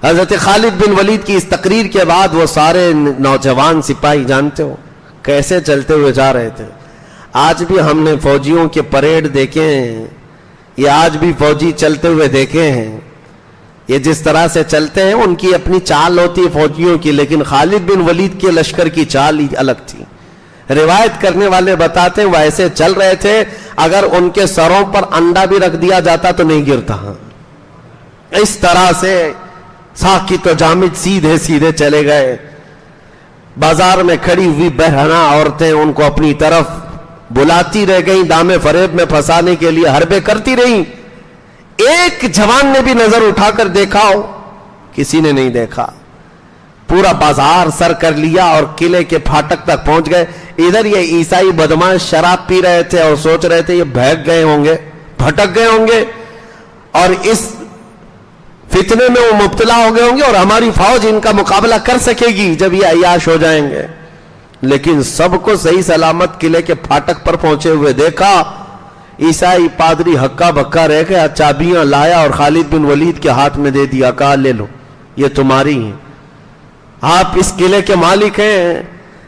حضرت خالد بن ولید کی اس تقریر کے بعد وہ سارے نوجوان سپاہی جانتے ہو کیسے چلتے ہوئے جا رہے تھے. آج بھی ہم نے فوجیوں کے پریڈ دیکھے ہیں, یہ آج بھی فوجی چلتے ہوئے دیکھے ہیں. یہ جس طرح سے چلتے ہیں ان کی اپنی چال ہوتی ہے فوجیوں کی, لیکن خالد بن ولید کے لشکر کی چال ہی الگ تھی. روایت کرنے والے بتاتے ہیں وہ ایسے چل رہے تھے اگر ان کے سروں پر انڈا بھی رکھ دیا جاتا تو نہیں گرتا. اس طرح سے ساکت و جامد سیدھے سیدھے چلے گئے. بازار میں کھڑی ہوئی بہرنا عورتیں ان کو اپنی طرف بلاتی رہ گئیں, دام فریب میں پھنسانے کے لیے حربے کرتی رہیں. ایک جوان نے بھی نظر اٹھا کر دیکھا ہو؟ کسی نے نہیں دیکھا. پورا بازار سر کر لیا اور قلعے کے پھاٹک تک پہنچ گئے. ادھر یہ عیسائی بدماش شراب پی رہے تھے اور سوچ رہے تھے یہ بہک گئے ہوں گے, بھٹک گئے ہوں گے اور اس فتنے میں وہ مبتلا ہو گئے ہوں گے اور ہماری فوج ان کا مقابلہ کر سکے گی جب یہ عیاش ہو جائیں گے. لیکن سب کو صحیح سلامت قلعے کے پھاٹک پر پہنچے ہوئے دیکھا. عیسائی پادری ہکا بکا رہ گیا, چابیاں لایا اور خالد بن ولید کے ہاتھ میں دے دیا, کہا لے لو یہ تمہاری ہیں, آپ اس قلعے کے مالک ہیں,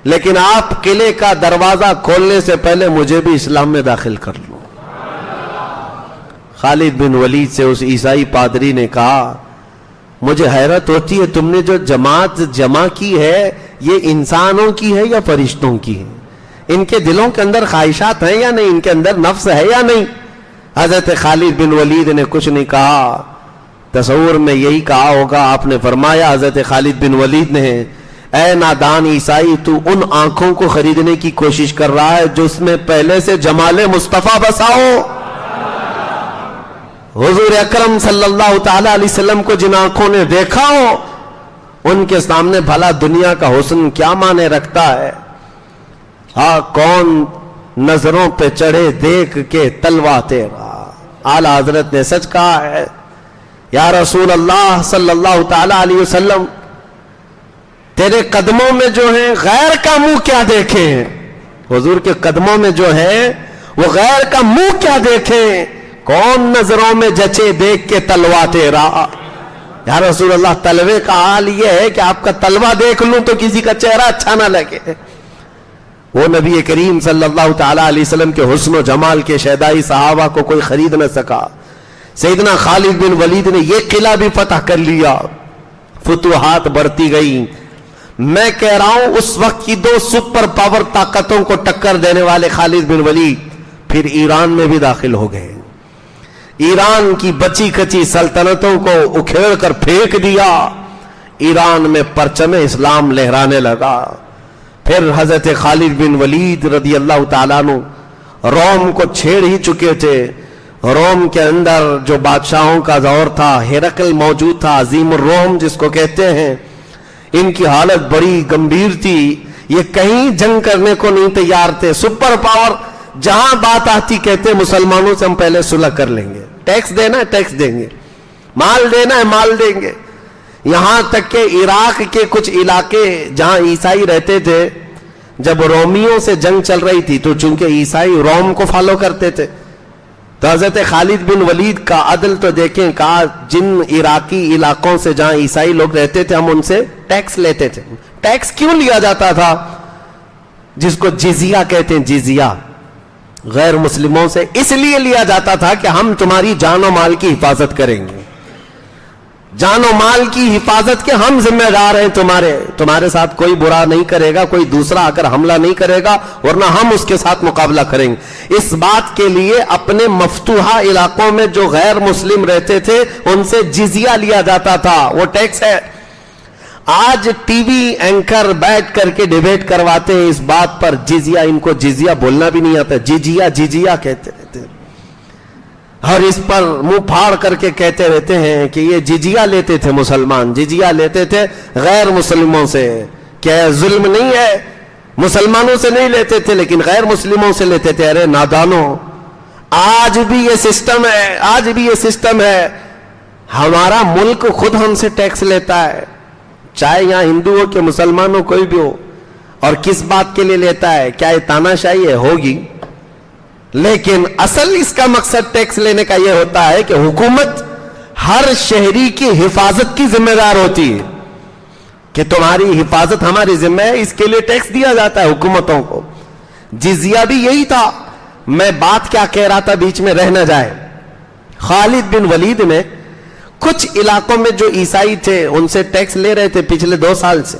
لیکن آپ قلعے کا دروازہ کھولنے سے پہلے مجھے بھی اسلام میں داخل کر لو. خالد بن ولید سے اس عیسائی پادری نے کہا مجھے حیرت ہوتی ہے تم نے جو جماعت جمع کی ہے یہ انسانوں کی ہے یا فرشتوں کی ہے؟ ان کے دلوں کے اندر خواہشات ہیں یا نہیں, ان کے اندر نفس ہے یا نہیں؟ حضرت خالد بن ولید نے کچھ نہیں کہا. تصور میں یہی کہا ہوگا. آپ نے فرمایا حضرت خالد بن ولید نے, اے نادان عیسائی تو ان آنکھوں کو خریدنے کی کوشش کر رہا ہے جو اس میں پہلے سے جمال مصطفیٰ بسا ہو. حضور اکرم صلی اللہ تعالی علیہ وسلم کو جن آنکھوں نے دیکھا ہو ان کے سامنے بھلا دنیا کا حسن کیا معنی رکھتا ہے. ہاں کون نظروں پہ چڑھے دیکھ کے تلوا تیرا. اعلیٰ حضرت نے سچ کہا ہے. یا رسول اللہ صلی اللہ تعالی علیہ وسلم تیرے قدموں میں جو ہے غیر کا منہ کیا دیکھیں. حضور کے قدموں میں جو ہے وہ غیر کا منہ کیا دیکھیں. کون نظروں میں جچے دیکھ کے تلوا تیرا. یا رسول اللہ تلوے کا حال یہ ہے کہ آپ کا تلوا دیکھ لوں تو کسی کا چہرہ اچھا نہ لگے. وہ نبی کریم صلی اللہ تعالی علیہ وسلم کے حسن و جمال کے شیدائی صحابہ کو کوئی خرید نہ سکا. سیدنا خالد بن ولید نے یہ قلعہ بھی فتح کر لیا. فتوحات بڑھتی گئی. میں کہہ رہا ہوں اس وقت کی دو سپر پاور طاقتوں کو ٹکر دینے والے خالد بن ولید پھر ایران میں بھی داخل ہو گئے. ایران کی بچی کچی سلطنتوں کو اکھیڑ کر پھینک دیا. ایران میں پرچم اسلام لہرانے لگا. پھر حضرت خالد بن ولید رضی اللہ تعالیٰ عنہ روم کو چھیڑ ہی چکے تھے. روم کے اندر جو بادشاہوں کا دور تھا, ہرقل موجود تھا, عظیم الروم جس کو کہتے ہیں. ان کی حالت بڑی گمبھیر تھی. یہ کہیں جنگ کرنے کو نہیں تیار تھے. سپر پاور جہاں بات آتی کہتے مسلمانوں سے ہم پہلے صلح کر لیں گے, ٹیکس دینا ہے ٹیکس دیں گے, مال دینا ہے مال دیں گے. یہاں تک کہ عراق کے کچھ علاقے جہاں عیسائی رہتے تھے, جب رومیوں سے جنگ چل رہی تھی تو چونکہ عیسائی روم کو فالو کرتے تھے تو حضرت خالد بن ولید کا عدل تو دیکھیں. کہا جن عراقی علاقوں سے جہاں عیسائی لوگ رہتے تھے ہم ان سے ٹیکس لیتے تھے. ٹیکس کیوں لیا جاتا تھا؟ جس کو جزیہ کہتے ہیں, جزیہ غیر مسلموں سے اس لیے لیا جاتا تھا کہ ہم تمہاری جان و مال کی حفاظت کریں گے. جان و مال کی حفاظت کے ہم ذمہ دار ہیں، تمہارے ساتھ کوئی برا نہیں کرے گا، کوئی دوسرا اگر حملہ نہیں کرے گا، ورنہ ہم اس کے ساتھ مقابلہ کریں گے۔ اس بات کے لیے اپنے مفتوحہ علاقوں میں جو غیر مسلم رہتے تھے ان سے جزیہ لیا جاتا تھا، وہ ٹیکس ہے۔ آج ٹی وی اینکر بیٹھ کر کے ڈیبیٹ کرواتے ہیں اس بات پر، جزیہ، ان کو جزیہ بولنا بھی نہیں آتا، جزیہ کہتے رہتے ہیں، اور اس پر منہ پھاڑ کر کے کہتے رہتے ہیں کہ یہ جزیہ لیتے تھے مسلمان، جزیہ لیتے تھے غیر مسلموں سے۔ کیا ظلم نہیں ہے؟ مسلمانوں سے نہیں لیتے تھے لیکن غیر مسلموں سے لیتے تھے۔ ارے نادانوں، آج بھی یہ سسٹم ہے، ہمارا ملک خود ہم سے ٹیکس لیتا ہے، چاہے یہاں ہندو ہو کہ مسلمان ہو، کوئی بھی ہو، اور کس بات کے لیے لیتا ہے؟ کیا یہ تاناشاہی ہے؟ ہوگی، لیکن اصل اس کا مقصد ٹیکس لینے کا یہ ہوتا ہے کہ حکومت ہر شہری کی حفاظت کی ذمہ دار ہوتی ہے، کہ تمہاری حفاظت ہماری ذمہ ہے، اس کے لیے ٹیکس دیا جاتا ہے حکومتوں کو۔ جزیہ بھی یہی تھا۔ میں بات کیا کہہ رہا تھا، بیچ میں رہ نہ جائے۔ خالد بن ولید نے کچھ علاقوں میں جو عیسائی تھے ان سے ٹیکس لے رہے تھے پچھلے 2 سال سے،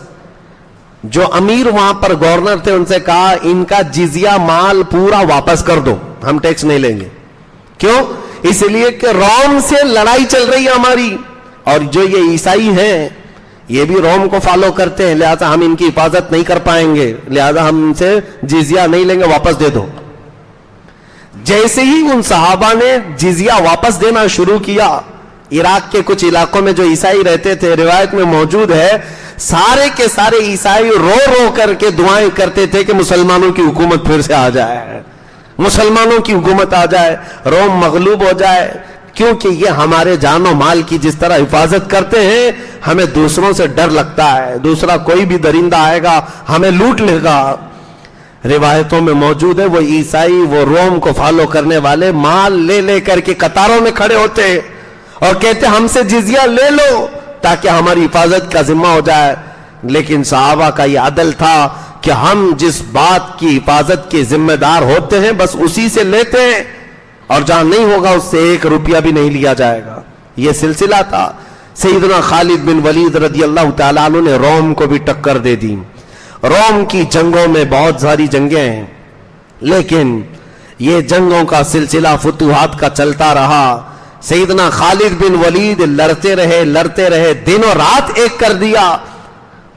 جو امیر وہاں پر گورنر تھے ان سے کہا ان کا جزیہ مال پورا واپس کر دو، ہم ٹیکس نہیں لیں گے۔ کیوں؟ اس لیے کہ روم سے لڑائی چل رہی ہے ہماری، اور جو یہ عیسائی ہیں یہ بھی روم کو فالو کرتے ہیں، لہذا ہم ان کی حفاظت نہیں کر پائیں گے، لہذا ہم ان سے جزیہ نہیں لیں گے، واپس دے دو۔ جیسے ہی ان صحابہ نے جزیہ واپس دینا شروع کیا، عراق کے کچھ علاقوں میں جو عیسائی رہتے تھے، روایت میں موجود ہے، سارے کے سارے عیسائی رو رو کر کے دعائیں کرتے تھے کہ مسلمانوں کی حکومت پھر سے آ جائے، مسلمانوں کی حکومت آ جائے، روم مغلوب ہو جائے، کیونکہ یہ ہمارے جان و مال کی جس طرح حفاظت کرتے ہیں، ہمیں دوسروں سے ڈر لگتا ہے، دوسرا کوئی بھی درندہ آئے گا ہمیں لوٹ لے گا۔ روایتوں میں موجود ہے وہ عیسائی، وہ روم کو فالو کرنے والے مال لے لے کر کے قطاروں میں کھڑے ہوتے اور کہتے ہم سے جزیہ لے لو تاکہ ہماری حفاظت کا ذمہ ہو جائے۔ لیکن صحابہ کا یہ عدل تھا کہ ہم جس بات کی حفاظت کے ذمہ دار ہوتے ہیں بس اسی سے لیتے ہیں، اور جہاں نہیں ہوگا اس سے 1 روپیہ بھی نہیں لیا جائے گا۔ یہ سلسلہ تھا۔ سیدنا خالد بن ولید رضی اللہ تعالیٰ عنہ نے روم کو بھی ٹکر دے دی۔ روم کی جنگوں میں بہت ساری جنگیں ہیں، لیکن یہ جنگوں کا سلسلہ فتوحات کا چلتا رہا۔ سیدنا خالد بن ولید لڑتے رہے، دن و رات ایک کر دیا،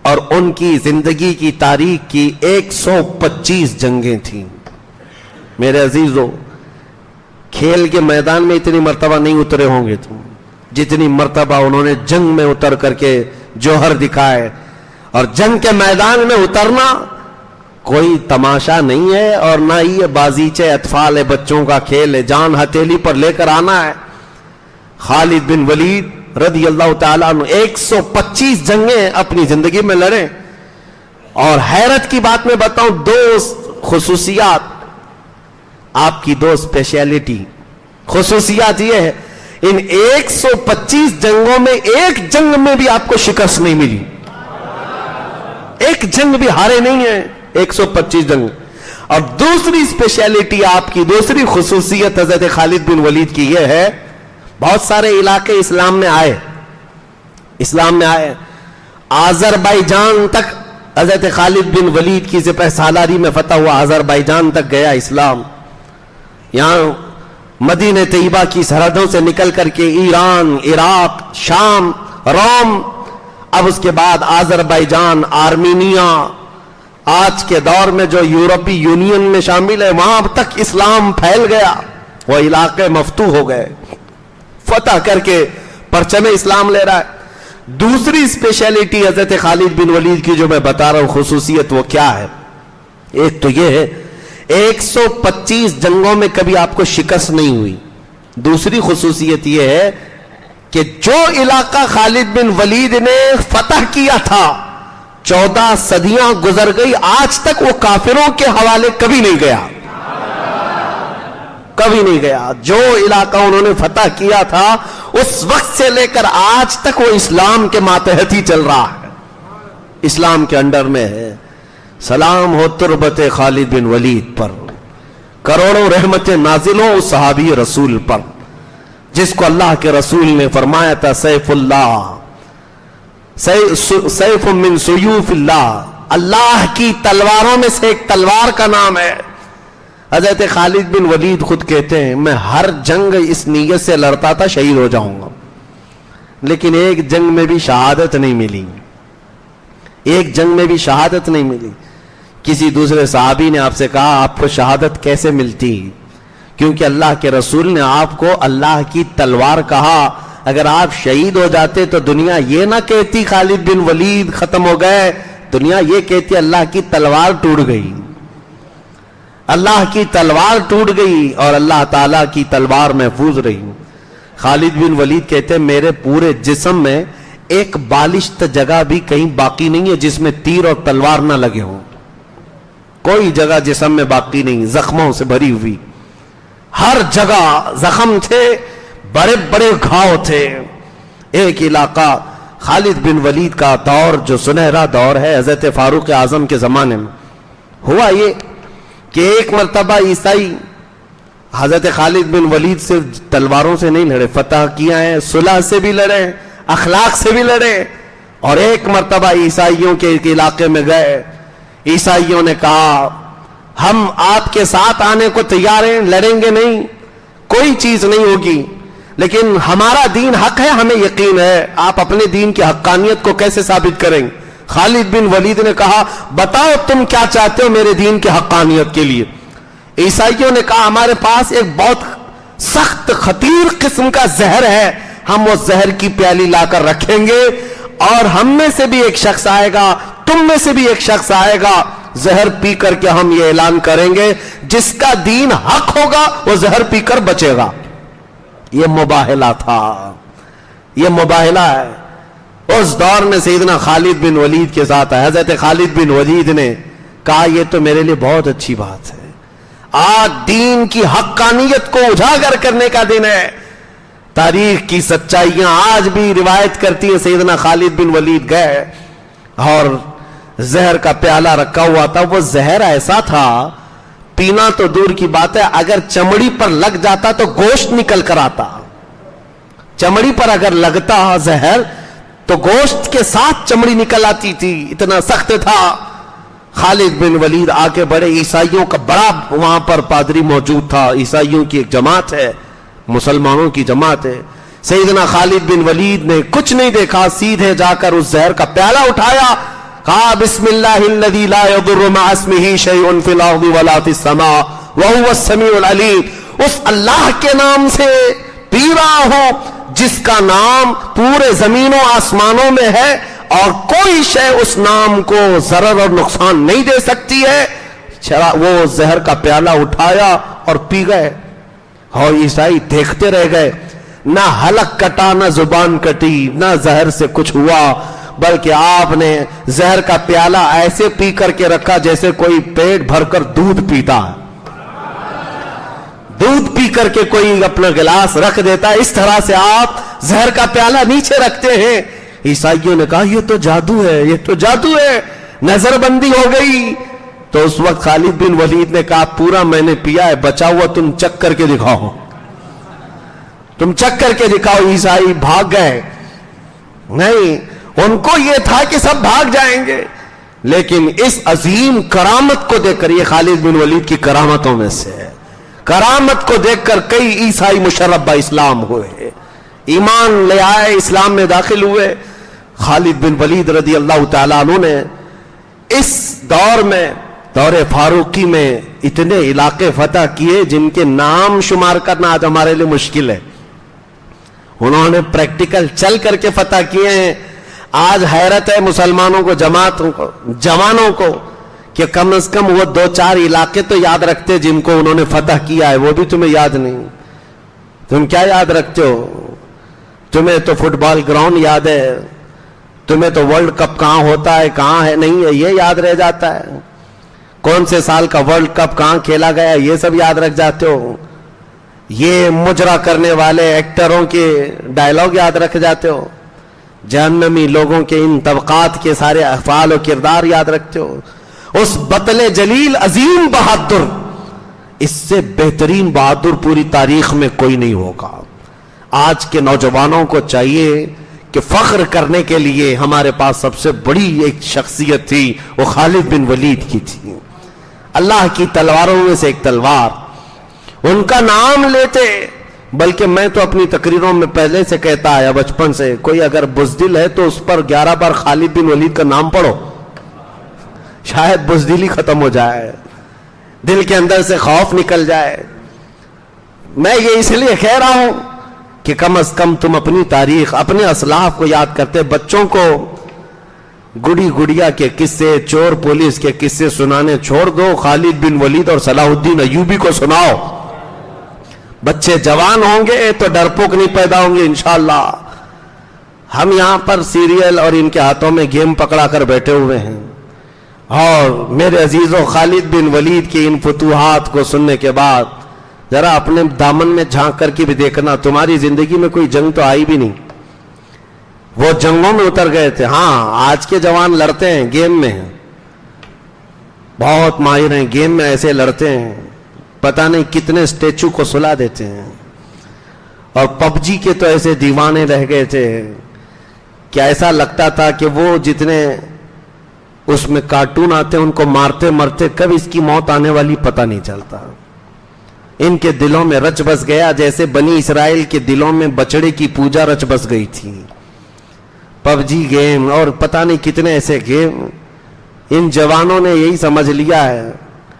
اور ان کی زندگی کی تاریخ کی 125 جنگیں تھیں۔ میرے عزیزو، کھیل کے میدان میں اتنی مرتبہ نہیں اترے ہوں گے تم جتنی مرتبہ انہوں نے جنگ میں اتر کر کے جوہر دکھائے۔ اور جنگ کے میدان میں اترنا کوئی تماشا نہیں ہے، اور نہ ہی یہ بازیچے اطفال ہے، بچوں کا کھیل ہے، جان ہتھیلی پر لے کر آنا ہے۔ خالد بن ولید رضی اللہ تعالیٰ عنہ 125 جنگیں اپنی زندگی میں لڑے، اور حیرت کی بات میں بتاؤں، 2 خصوصیات آپ کی، 2 اسپیشلٹی خصوصیات یہ ہے، ان 125 جنگوں میں ایک جنگ میں بھی آپ کو شکست نہیں ملی، ایک جنگ بھی ہارے نہیں ہیں، 125 جنگ۔ اور دوسری اسپیشلٹی آپ کی، دوسری خصوصیت حضرت خالد بن ولید کی یہ ہے، بہت سارے علاقے اسلام میں آئے، آذربائیجان تک حضرت خالد بن ولید کی سپہ سالاری میں فتح ہوا، آذربائیجان تک گیا اسلام۔ یہاں مدینہ طیبہ کی سرحدوں سے نکل کر کے ایران، عراق، شام، روم، اب اس کے بعد آذربائیجان، آرمینیا، آج کے دور میں جو یورپی یونین میں شامل ہے، وہاں تک اسلام پھیل گیا، وہ علاقے مفتوح ہو گئے، فتح کر کے پرچم اسلام لے رہا ہے۔ دوسری اسپیشلٹی حضرت خالد بن ولید کی جو میں بتا رہا ہوں خصوصیت، وہ کیا ہے؟ ایک تو یہ ہے 125 جنگوں میں کبھی آپ کو شکست نہیں ہوئی۔ دوسری خصوصیت یہ ہے کہ جو علاقہ خالد بن ولید نے فتح کیا تھا، 14 صدیاں گزر گئی، آج تک وہ کافروں کے حوالے کبھی نہیں گیا، کبھی نہیں گیا۔ جو علاقہ انہوں نے فتح کیا تھا اس وقت سے لے کر آج تک وہ اسلام کے ماتحت ہی چل رہا ہے، اسلام کے انڈر میں ہے۔ سلام ہو تربت خالد بن ولید پر، کروڑوں رحمتیں نازل ہوں اس صحابی رسول پر۔ جس کو اللہ کے رسول نے فرمایا تھا سیف اللہ، سیف من سیوف اللہ، اللہ کی تلواروں میں سے ایک تلوار کا نام ہے۔ حضرت خالد بن ولید خود کہتے ہیں میں ہر جنگ اس نیت سے لڑتا تھا شہید ہو جاؤں گا، لیکن ایک جنگ میں بھی شہادت نہیں ملی، ایک جنگ میں بھی شہادت نہیں ملی۔ کسی دوسرے صحابی نے آپ سے کہا آپ کو شہادت کیسے ملتی؟ کیونکہ اللہ کے رسول نے آپ کو اللہ کی تلوار کہا، اگر آپ شہید ہو جاتے تو دنیا یہ نہ کہتی خالد بن ولید ختم ہو گئے، دنیا یہ کہتی اللہ کی تلوار ٹوٹ گئی، اللہ کی تلوار ٹوٹ گئی اور اللہ تعالیٰ کی تلوار محفوظ رہی۔ خالد بن ولید کہتے ہیں میرے پورے جسم میں ایک بالشت جگہ بھی کہیں باقی نہیں ہے جس میں تیر اور تلوار نہ لگے ہوں، کوئی جگہ جسم میں باقی نہیں، زخموں سے بھری ہوئی، ہر جگہ زخم تھے، بڑے بڑے گھاؤ تھے۔ ایک علاقہ خالد بن ولید کا دور جو سنہرا دور ہے حضرت فاروق اعظم کے زمانے میں، ہوا یہ کہ ایک مرتبہ عیسائی حضرت خالد بن ولید سے تلواروں سے نہیں لڑے، فتح کیا ہے، صلح سے بھی لڑے، اخلاق سے بھی لڑے، اور ایک مرتبہ عیسائیوں کے ایک علاقے میں گئے، عیسائیوں نے کہا ہم آپ کے ساتھ آنے کو تیار ہیں، لڑیں گے نہیں، کوئی چیز نہیں ہوگی، لیکن ہمارا دین حق ہے، ہمیں یقین ہے، آپ اپنے دین کی حقانیت کو کیسے ثابت کریں؟ خالد بن ولید نے کہا بتاؤ تم کیا چاہتے ہو میرے دین کی حقانیت کے لیے؟ عیسائیوں نے کہا ہمارے پاس ایک بہت سخت خطیر قسم کا زہر ہے، ہم وہ زہر کی پیالی لا کر رکھیں گے اور ہم میں سے بھی ایک شخص آئے گا، تم میں سے بھی ایک شخص آئے گا، زہر پی کر کے ہم یہ اعلان کریں گے جس کا دین حق ہوگا وہ زہر پی کر بچے گا۔ یہ مباہلہ تھا، یہ مباہلہ ہے۔ اس دور میں سیدنا خالد بن ولید کے ساتھ ہے، حضرت خالد بن ولید نے کہا یہ تو میرے لیے بہت اچھی بات ہے، آج دین کی حقانیت کو اجاگر کرنے کا دن ہے۔ تاریخ کی سچائیاں آج بھی روایت کرتی ہیں، سیدنا خالد بن ولید گئے اور زہر کا پیالہ رکھا ہوا تھا، وہ زہر ایسا تھا پینا تو دور کی بات ہے، اگر چمڑی پر لگ جاتا تو گوشت نکل کر آتا، چمڑی پر اگر لگتا زہر تو گوشت کے ساتھ چمڑی نکل آتی تھی، اتنا سخت تھا۔ خالد بن ولید آگے بڑھے، عیسائیوں کا بڑا وہاں پر پادری موجود تھا، عیسائیوں کی ایک جماعت ہے، مسلمانوں کی جماعت ہے۔ سیدنا خالد بن ولید نے کچھ نہیں دیکھا، سیدھے جا کر اس زہر کا پیالہ اٹھایا، کہا بسم اللہ الذی لا یضر مع اسمہ شیء فی الارض ولا فی السماء وہو السمیع العلیم، اس اللہ کے نام سے پی رہا ہوں جس کا نام پورے زمین و آسمانوں میں ہے اور کوئی شے اس نام کو ضرر اور نقصان نہیں دے سکتی ہے۔ وہ زہر کا پیالہ اٹھایا اور پی گئے، اور عیسائی دیکھتے رہ گئے، نہ حلق کٹا، نہ زبان کٹی، نہ زہر سے کچھ ہوا، بلکہ آپ نے زہر کا پیالہ ایسے پی کر کے رکھا جیسے کوئی پیٹ بھر کر دودھ پیتا ہے، دودھ پی کر کے کوئی اپنا گلاس رکھ دیتا ہے، اس طرح سے آپ زہر کا پیالہ نیچے رکھتے ہیں۔ عیسائیوں نے کہا یہ تو جادو ہے، یہ تو جادو ہے، نظر بندی ہو گئی۔ تو اس وقت خالد بن ولید نے کہا پورا میں نے پیا ہے، بچا ہوا تم چک کر کے دکھاؤ، تم چک کر کے دکھاؤ۔ عیسائی بھاگ گئے، نہیں، ان کو یہ تھا کہ سب بھاگ جائیں گے، لیکن اس عظیم کرامت کو دیکھ کر، یہ خالد بن ولید کی کرامتوں میں سے ہے، کرامت کو دیکھ کر کئی عیسائی مشرف با اسلام ہوئے، ایمان لے آئے، اسلام میں داخل ہوئے۔ خالد بن ولید رضی اللہ تعالیٰ عنہ نے اس دور میں، دور فاروقی میں، اتنے علاقے فتح کیے جن کے نام شمار کرنا آج ہمارے لیے مشکل ہے، انہوں نے پریکٹیکل چل کر کے فتح کیے ہیں۔ آج حیرت ہے مسلمانوں کو، جماعتوں کو، جوانوں کو، کہ کم از کم وہ 2-4 علاقے تو یاد رکھتے جن کو انہوں نے فتح کیا ہے، وہ بھی تمہیں یاد نہیں۔ تم کیا یاد رکھتے ہو؟ تمہیں تو فٹ بال گراؤنڈ یاد ہے، تمہیں تو ورلڈ کپ کہاں ہوتا ہے، کہاں ہے، نہیں ہے، یہ یاد رہ جاتا ہے۔ کون سے سال کا ورلڈ کپ کہاں کھیلا گیا، یہ سب یاد رکھ جاتے ہو۔ یہ مجرا کرنے والے ایکٹروں کے ڈائلاگ یاد رکھ جاتے ہو، جہنمی لوگوں کے ان طبقات کے سارے افعال و کردار یاد رکھتے ہو۔ اس بطل جلیل عظیم بہادر، اس سے بہترین بہادر پوری تاریخ میں کوئی نہیں ہوگا۔ آج کے نوجوانوں کو چاہیے کہ فخر کرنے کے لیے ہمارے پاس سب سے بڑی ایک شخصیت تھی، وہ خالد بن ولید کی تھی، اللہ کی تلواروں میں سے ایک تلوار. ان کا نام لیتے، بلکہ میں تو اپنی تقریروں میں پہلے سے کہتا آیا بچپن سے، کوئی اگر بزدل ہے تو اس پر 11 بار خالد بن ولید کا نام پڑھو، شاید بزدلی ختم ہو جائے، دل کے اندر سے خوف نکل جائے. میں یہ اس لیے کہہ رہا ہوں کہ کم از کم تم اپنی تاریخ، اپنے اسلاف کو یاد کرتے. بچوں کو گڑی گڑیا کے قصے، چور پولیس کے قصے سنانے چھوڑ دو، خالد بن ولید اور صلاح الدین ایوبی کو سناؤ. بچے جوان ہوں گے تو ڈرپوک نہیں پیدا ہوں گے انشاءاللہ. ہم یہاں پر سیریل اور ان کے ہاتھوں میں گیم پکڑا کر بیٹھے ہوئے ہیں، اور میرے عزیزوں خالد بن ولید کی ان فتوحات کو سننے کے بعد ذرا اپنے دامن میں جھانک کر کے بھی دیکھنا، تمہاری زندگی میں کوئی جنگ تو آئی بھی نہیں، وہ جنگوں میں اتر گئے تھے. ہاں آج کے جوان لڑتے ہیں، گیم میں ہیں، بہت ماہر ہیں گیم میں، ایسے لڑتے ہیں پتہ نہیں کتنے اسٹیچو کو سلا دیتے ہیں. اور پب جی کے تو ایسے دیوانے رہ گئے تھے کہ ایسا لگتا تھا کہ وہ جتنے اس میں کارٹون آتے ہیں ان کو مارتے مرتے کب اس کی موت آنے والی پتہ نہیں چلتا. ان کے دلوں میں رچ بس گیا جیسے بنی اسرائیل کے دلوں میں بچڑے کی پوجا رچ بس گئی تھی. پب جی گیم اور پتہ نہیں کتنے ایسے گیم. ان جوانوں نے یہی سمجھ لیا ہے،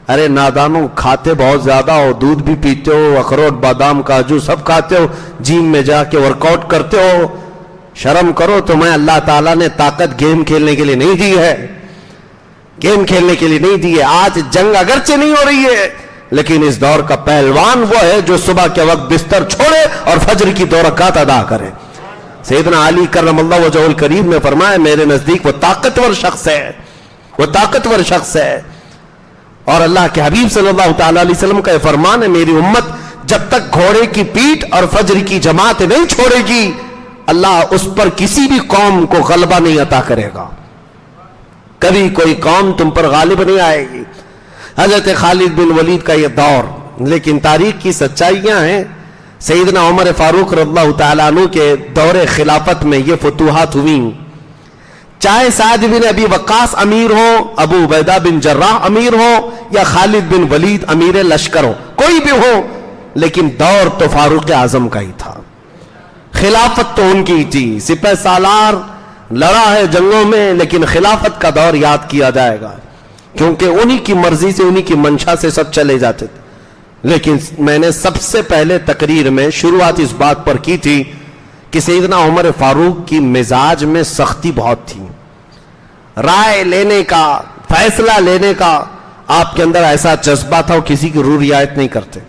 ارے نادانوں کھاتے بہت زیادہ ہو، دودھ بھی پیتے ہو، اخروٹ بادام کاجو سب کھاتے ہو، جیم میں جا کے ورک آؤٹ کرتے ہو، شرم کرو. تمہیں اللہ تعالیٰ نے طاقت گیم کھیلنے کے لیے نہیں دی ہے، گیم کھیلنے کے لیے نہیں دی ہے. آج جنگ اگرچہ نہیں ہو رہی ہے لیکن اس دور کا پہلوان وہ ہے جو صبح کے وقت بستر چھوڑے اور فجر کی 2 رکعت ادا کرے. سیدنا علی کرم اللہ وجہہ الکریم نے فرمایا میرے نزدیک وہ طاقتور شخص ہے، وہ طاقتور شخص ہے. اور اللہ کے حبیب صلی اللہ تعالی علیہ وسلم کا یہ فرمان ہے میری امت جب تک گھوڑے کی پیٹھ اور فجر کی جماعت نہیں چھوڑے گی اللہ اس پر کسی بھی قوم کو غلبہ نہیں عطا کرے گا، کبھی کوئی قوم تم پر غالب نہیں آئے گی. حضرت خالد بن ولید کا یہ دور، لیکن تاریخ کی سچائیاں ہیں. سیدنا عمر فاروق رضی اللہ تعالیٰ عنہ کے دور خلافت میں یہ فتوحات ہوئیں. چاہے سعد بن ابی وقاص امیر ہو، ابو عبیدہ بن جراح امیر ہو، یا خالد بن ولید امیر لشکر ہو، کوئی بھی ہو، لیکن دور تو فاروق اعظم کا ہی تھا، خلافت تو ان کی ہی تھی. سپہ سالار لڑا ہے جنگوں میں لیکن خلافت کا دور یاد کیا جائے گا کیونکہ انہی کی مرضی سے، انہی کی منشا سے سب چلے جاتے تھے. لیکن میں نے سب سے پہلے تقریر میں شروعات اس بات پر کی تھی کہ سیدنا عمر فاروق کی مزاج میں سختی بہت تھی، رائے لینے کا، فیصلہ لینے کا آپ کے اندر ایسا جذبہ تھا، وہ کسی کی روح رعایت نہیں کرتے.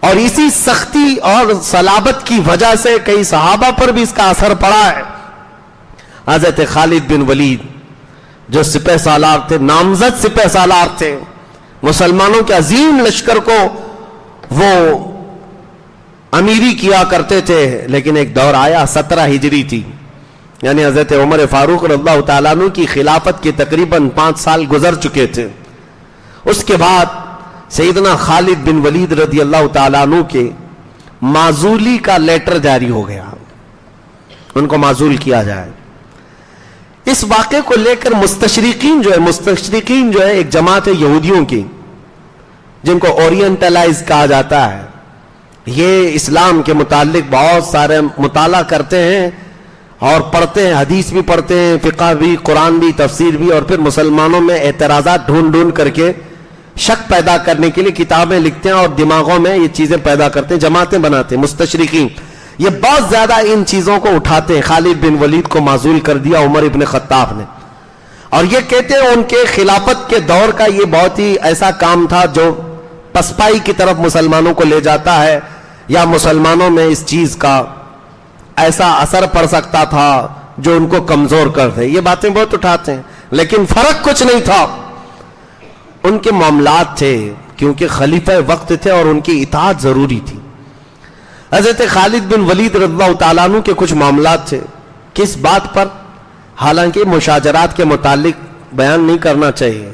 اور اسی سختی اور صلابت کی وجہ سے کئی صحابہ پر بھی اس کا اثر پڑا ہے. حضرت خالد بن ولید جو سپہ سالار تھے، نامزد سپہ سالار تھے، مسلمانوں کے عظیم لشکر کو وہ امیری کیا کرتے تھے. لیکن ایک دور آیا 17 ہجری تھی، یعنی حضرت عمر فاروق رضی اللہ تعالیٰ عنہ کی خلافت کے تقریباً 5 سال گزر چکے تھے. اس کے بعد سیدنا خالد بن ولید رضی اللہ تعالیٰ عنہ کے معزولی کا لیٹر جاری ہو گیا، ان کو معزول کیا جائے. اس واقعے کو لے کر مستشرقین جو ہے ایک جماعت ہے یہودیوں کی جن کو اورینٹلائز کہا جاتا ہے، یہ اسلام کے متعلق بہت سارے مطالعہ کرتے ہیں اور پڑھتے ہیں، حدیث بھی پڑھتے ہیں، فقہ بھی، قرآن بھی، تفسیر بھی، اور پھر مسلمانوں میں اعتراضات ڈھونڈ کر کے شک پیدا کرنے کے لیے کتابیں لکھتے ہیں اور دماغوں میں یہ چیزیں پیدا کرتے ہیں، جماعتیں بناتے ہیں. مستشرقین یہ بہت زیادہ ان چیزوں کو اٹھاتے ہیں. خالد بن ولید کو معزول کر دیا عمر ابن خطاب نے، اور یہ کہتے ہیں ان کے خلافت کے دور کا یہ بہت ہی ایسا کام تھا جو پسپائی کی طرف مسلمانوں کو لے جاتا ہے، یا مسلمانوں میں اس چیز کا ایسا اثر پڑ سکتا تھا جو ان کو کمزور کر دے. یہ باتیں بہت اٹھاتے ہیں لیکن فرق کچھ نہیں تھا. ان کے معاملات تھے کیونکہ خلیفہ وقت تھے اور ان کی اطاعت ضروری تھی. حضرت خالد بن ولید رضی اللہ تعالیٰ عنہ کے کچھ معاملات تھے. کس بات پر؟ حالانکہ مشاجرات کے متعلق بیان نہیں کرنا چاہیے،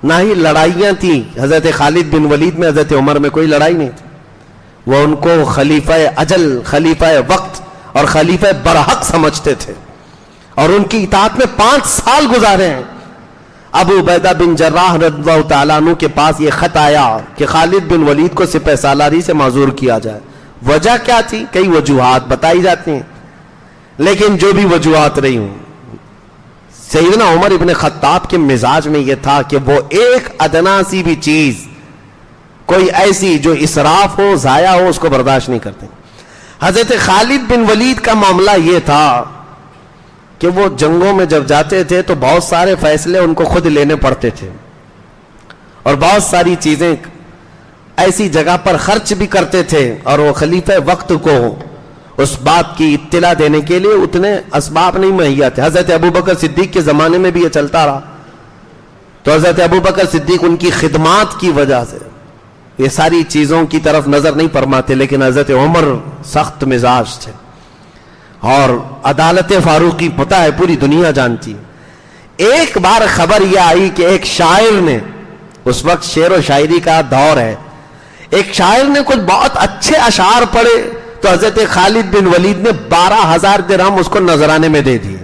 نہ ہی لڑائیاں تھیں. حضرت خالد بن ولید میں حضرت عمر میں کوئی لڑائی نہیں تھی. وہ ان کو خلیفہ اجل، خلیفہ وقت اور خلیفہ برحق سمجھتے تھے، اور ان کی اطاعت میں 5 سال گزارے ہیں۔ ابو عبیدہ بن جراح رضی اللہ تعالیٰ عنہ کے پاس یہ خط آیا کہ خالد بن ولید کو سپہ سالاری سے معذور کیا جائے۔ وجہ کیا تھی؟ کئی وجوہات بتائی جاتی ہیں، لیکن جو بھی وجوہات رہی ہوں، سیدنا عمر ابن خطاب کے مزاج میں یہ تھا کہ وہ ایک ادنا سی بھی چیز، کوئی ایسی جو اسراف ہو، ضائع ہو، اس کو برداشت نہیں کرتے۔ حضرت خالد بن ولید کا معاملہ یہ تھا کہ وہ جنگوں میں جب جاتے تھے تو بہت سارے فیصلے ان کو خود لینے پڑتے تھے، اور بہت ساری چیزیں ایسی جگہ پر خرچ بھی کرتے تھے، اور وہ خلیفہ وقت کو اس بات کی اطلاع دینے کے لیے اتنے اسباب نہیں مہیا تھے۔ حضرت ابوبکر صدیق کے زمانے میں بھی یہ چلتا رہا، تو حضرت ابوبکر صدیق ان کی خدمات کی وجہ سے یہ ساری چیزوں کی طرف نظر نہیں فرماتے، لیکن حضرت عمر سخت مزاج تھے، اور عدالت فاروقی پتہ ہے پوری دنیا جانتی۔ ایک بار خبر یہ آئی کہ ایک شاعر نے، اس وقت شعر و شاعری کا دور ہے، ایک شاعر نے کچھ بہت اچھے اشعار پڑھے، تو حضرت خالد بن ولید نے 12,000 درہم اس کو نذرانے میں دے دیے۔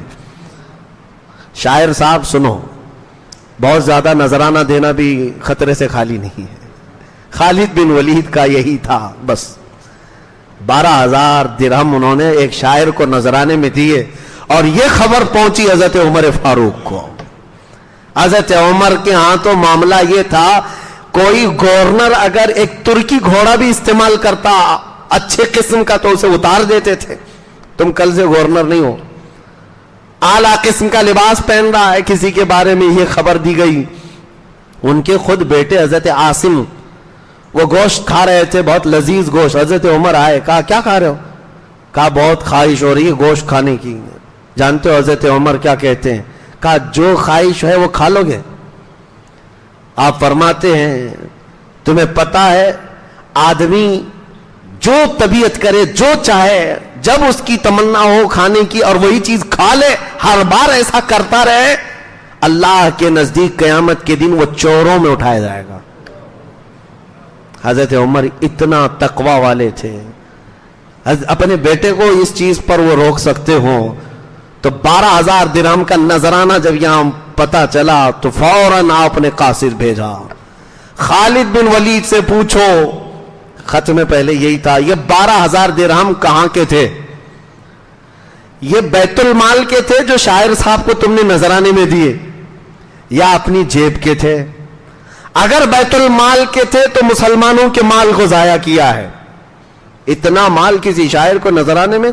شاعر صاحب سنو، بہت زیادہ نذرانہ دینا بھی خطرے سے خالی نہیں ہے۔ خالد بن ولید کا یہی تھا، بس 12,000 درہم انہوں نے ایک شاعر کو نذرانے میں دیے، اور یہ خبر پہنچی حضرت عمر فاروق کو۔ حضرت عمر کے ہاں تو معاملہ یہ تھا، کوئی گورنر اگر ایک ترکی گھوڑا بھی استعمال کرتا اچھے قسم کا تو اسے اتار دیتے تھے، تم کل سے گورنر نہیں ہو۔ اعلیٰ قسم کا لباس پہن رہا ہے، کسی کے بارے میں یہ خبر دی گئی۔ ان کے خود بیٹے حضرت عاصم وہ گوشت کھا رہے تھے، بہت لذیذ گوشت، حضرت عمر آئے، کہا کیا کھا رہے ہو؟ کہا بہت خواہش ہو رہی ہے گوشت کھانے کی۔ جانتے ہو حضرت عمر کیا کہتے ہیں؟ کہا جو خواہش ہے وہ کھا لو گے؟ آپ فرماتے ہیں تمہیں پتا ہے آدمی جو طبیعت کرے، جو چاہے، جب اس کی تمنا ہو کھانے کی اور وہی چیز کھا لے، ہر بار ایسا کرتا رہے، اللہ کے نزدیک قیامت کے دن وہ چوروں میں اٹھایا جائے گا۔ حضرت عمر اتنا تقوی والے تھے، اپنے بیٹے کو اس چیز پر وہ روک سکتے ہوں، تو 12,000 درہم کا نذرانہ جب یہاں پتا چلا تو فوراً آپ نے قاصد بھیجا، خالد بن ولید سے پوچھو۔ خط میں پہلے یہی تھا، یہ 12,000 درہم کہاں کے تھے؟ یہ بیت المال کے تھے جو شاعر صاحب کو تم نے نذرانے میں دیے، یا اپنی جیب کے تھے؟ اگر بیت المال کے تھے تو مسلمانوں کے مال کو ضائع کیا ہے، اتنا مال کسی شاعر کو نذرانے میں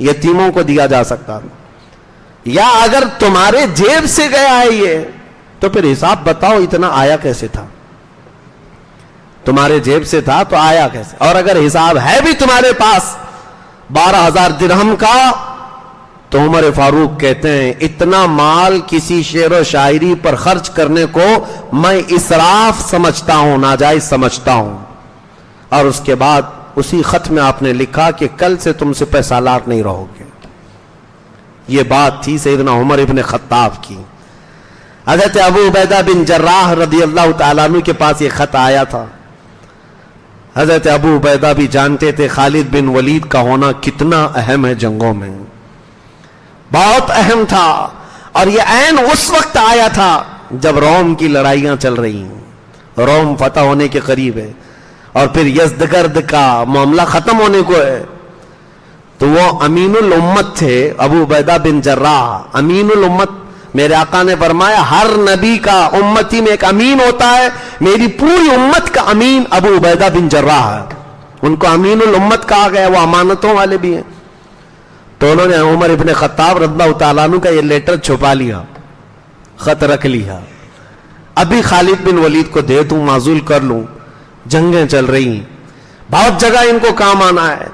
یتیموں کو دیا جا سکتا، یا اگر تمہارے جیب سے گیا ہے یہ تو پھر حساب بتاؤ اتنا آیا کیسے تھا؟ تمہارے جیب سے تھا تو آیا کیسے؟ اور اگر حساب ہے بھی تمہارے پاس 12,000 درہم کا، تو عمر فاروق کہتے ہیں اتنا مال کسی شعر و شاعری پر خرچ کرنے کو میں اسراف سمجھتا ہوں، ناجائز سمجھتا ہوں۔ اور اس کے بعد اسی خط میں آپ نے لکھا کہ کل سے تم سپہ سالار نہیں رہو گے۔ یہ بات تھی سیدنا عمر ابن خطاب کی۔ حضرت ابو عبیدہ بن جراح رضی اللہ تعالیٰ عنہ کے پاس یہ خط آیا تھا۔ حضرت ابو عبیدہ بھی جانتے تھے خالد بن ولید کا ہونا کتنا اہم ہے جنگوں میں، بہت اہم تھا، اور یہ عین اس وقت آیا تھا جب روم کی لڑائیاں چل رہی ہیں، روم فتح ہونے کے قریب ہے، اور پھر یزدگرد کا معاملہ ختم ہونے کو ہے۔ تو وہ امین الامت تھے ابو عبیدہ بن جراح، امین الامت۔ میرے آقا نے فرمایا ہر نبی کا امتی میں ایک امین ہوتا ہے، میری پوری امت کا امین ابو عبیدہ بن جراح ہے، ان کو امین الامت کہا گیا، وہ امانتوں والے بھی ہیں۔ تو انہوں نے عمر ابن خطاب رضی اللہ تعالیٰ عنہ کا یہ لیٹر چھپا لیا، خط رکھ لیا، ابھی خالد بن ولید کو دے دوں، معزول کر لوں، جنگیں چل رہی ہیں، بہت جگہ ان کو کام آنا ہے۔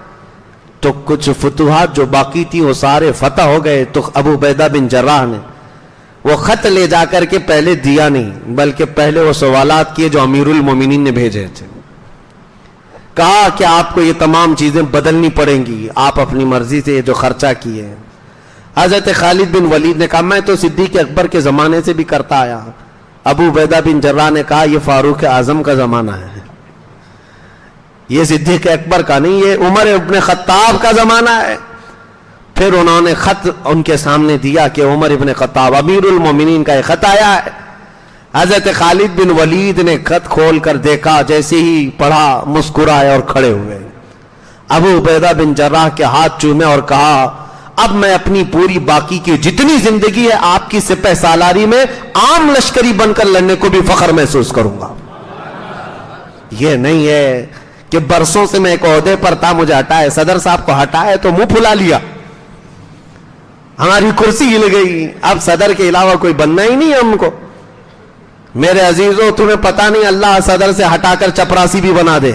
تو کچھ فتوحات جو باقی تھی وہ سارے فتح ہو گئے، تو ابو عبیدہ بن جراح نے وہ خط لے جا کر کے پہلے دیا نہیں، بلکہ پہلے وہ سوالات کیے جو امیر المومنین نے بھیجے تھے، کہا کہ آپ کو یہ تمام چیزیں بدلنی پڑیں گی، آپ اپنی مرضی سے جو خرچہ کیے۔ حضرت خالد بن ولید نے کہا میں تو صدیق اکبر کے زمانے سے بھی کرتا آیا۔ ابو عبیدہ بن جراح نے کہا یہ فاروق اعظم کا زمانہ ہے، یہ صدیق اکبر کا نہیں، یہ عمر ابن خطاب کا زمانہ ہے۔ پھر انہوں نے خط ان کے سامنے دیا کہ عمر ابن خطاب امیر المومنین کا ایک خط آیا ہے۔ حضرت خالد بن ولید نے خط کھول کر دیکھا، جیسے ہی پڑھا مسکرائے اور کھڑے ہوئے۔ ابو عبیدہ بن جراح کے ہاتھ چومے اور کہا اب میں اپنی پوری باقی کی جتنی زندگی ہے آپ کی سپہ سالاری میں عام لشکری بن کر لڑنے کو بھی فخر محسوس کروں گا۔ یہ نہیں ہے کہ برسوں سے میں ایک عہدے پر تھا، مجھے ہٹائے، صدر صاحب کو ہٹائے تو منہ پھلا لیا، ہماری کرسی ہل گئی، اب صدر کے علاوہ کوئی بننا ہی نہیں ہے ہم کو۔ میرے عزیزوں تمہیں پتا نہیں، اللہ صدر سے ہٹا کر چپراسی بھی بنا دے،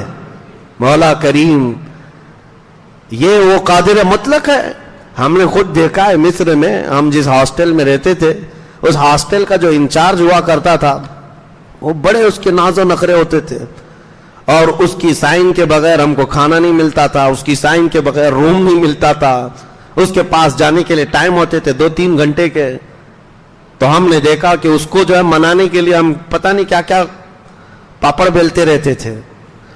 مولا کریم یہ وہ قادر مطلق ہے۔ ہم نے خود دیکھا ہے مصر میں، ہم جس ہاسٹل میں رہتے تھے اس ہاسٹل کا جو انچارج ہوا کرتا تھا وہ بڑے اس کے ناز و نخرے ہوتے تھے، اور اس کی سائن کے بغیر ہم کو کھانا نہیں ملتا تھا، اس کی سائن کے بغیر روم نہیں ملتا تھا، اس کے پاس جانے کے لیے ٹائم ہوتے تھے 2-3 گھنٹے کے۔ تو ہم نے دیکھا کہ اس کو جو ہے منانے کے لیے ہم پتہ نہیں کیا کیا پاپڑ بیلتے رہتے تھے،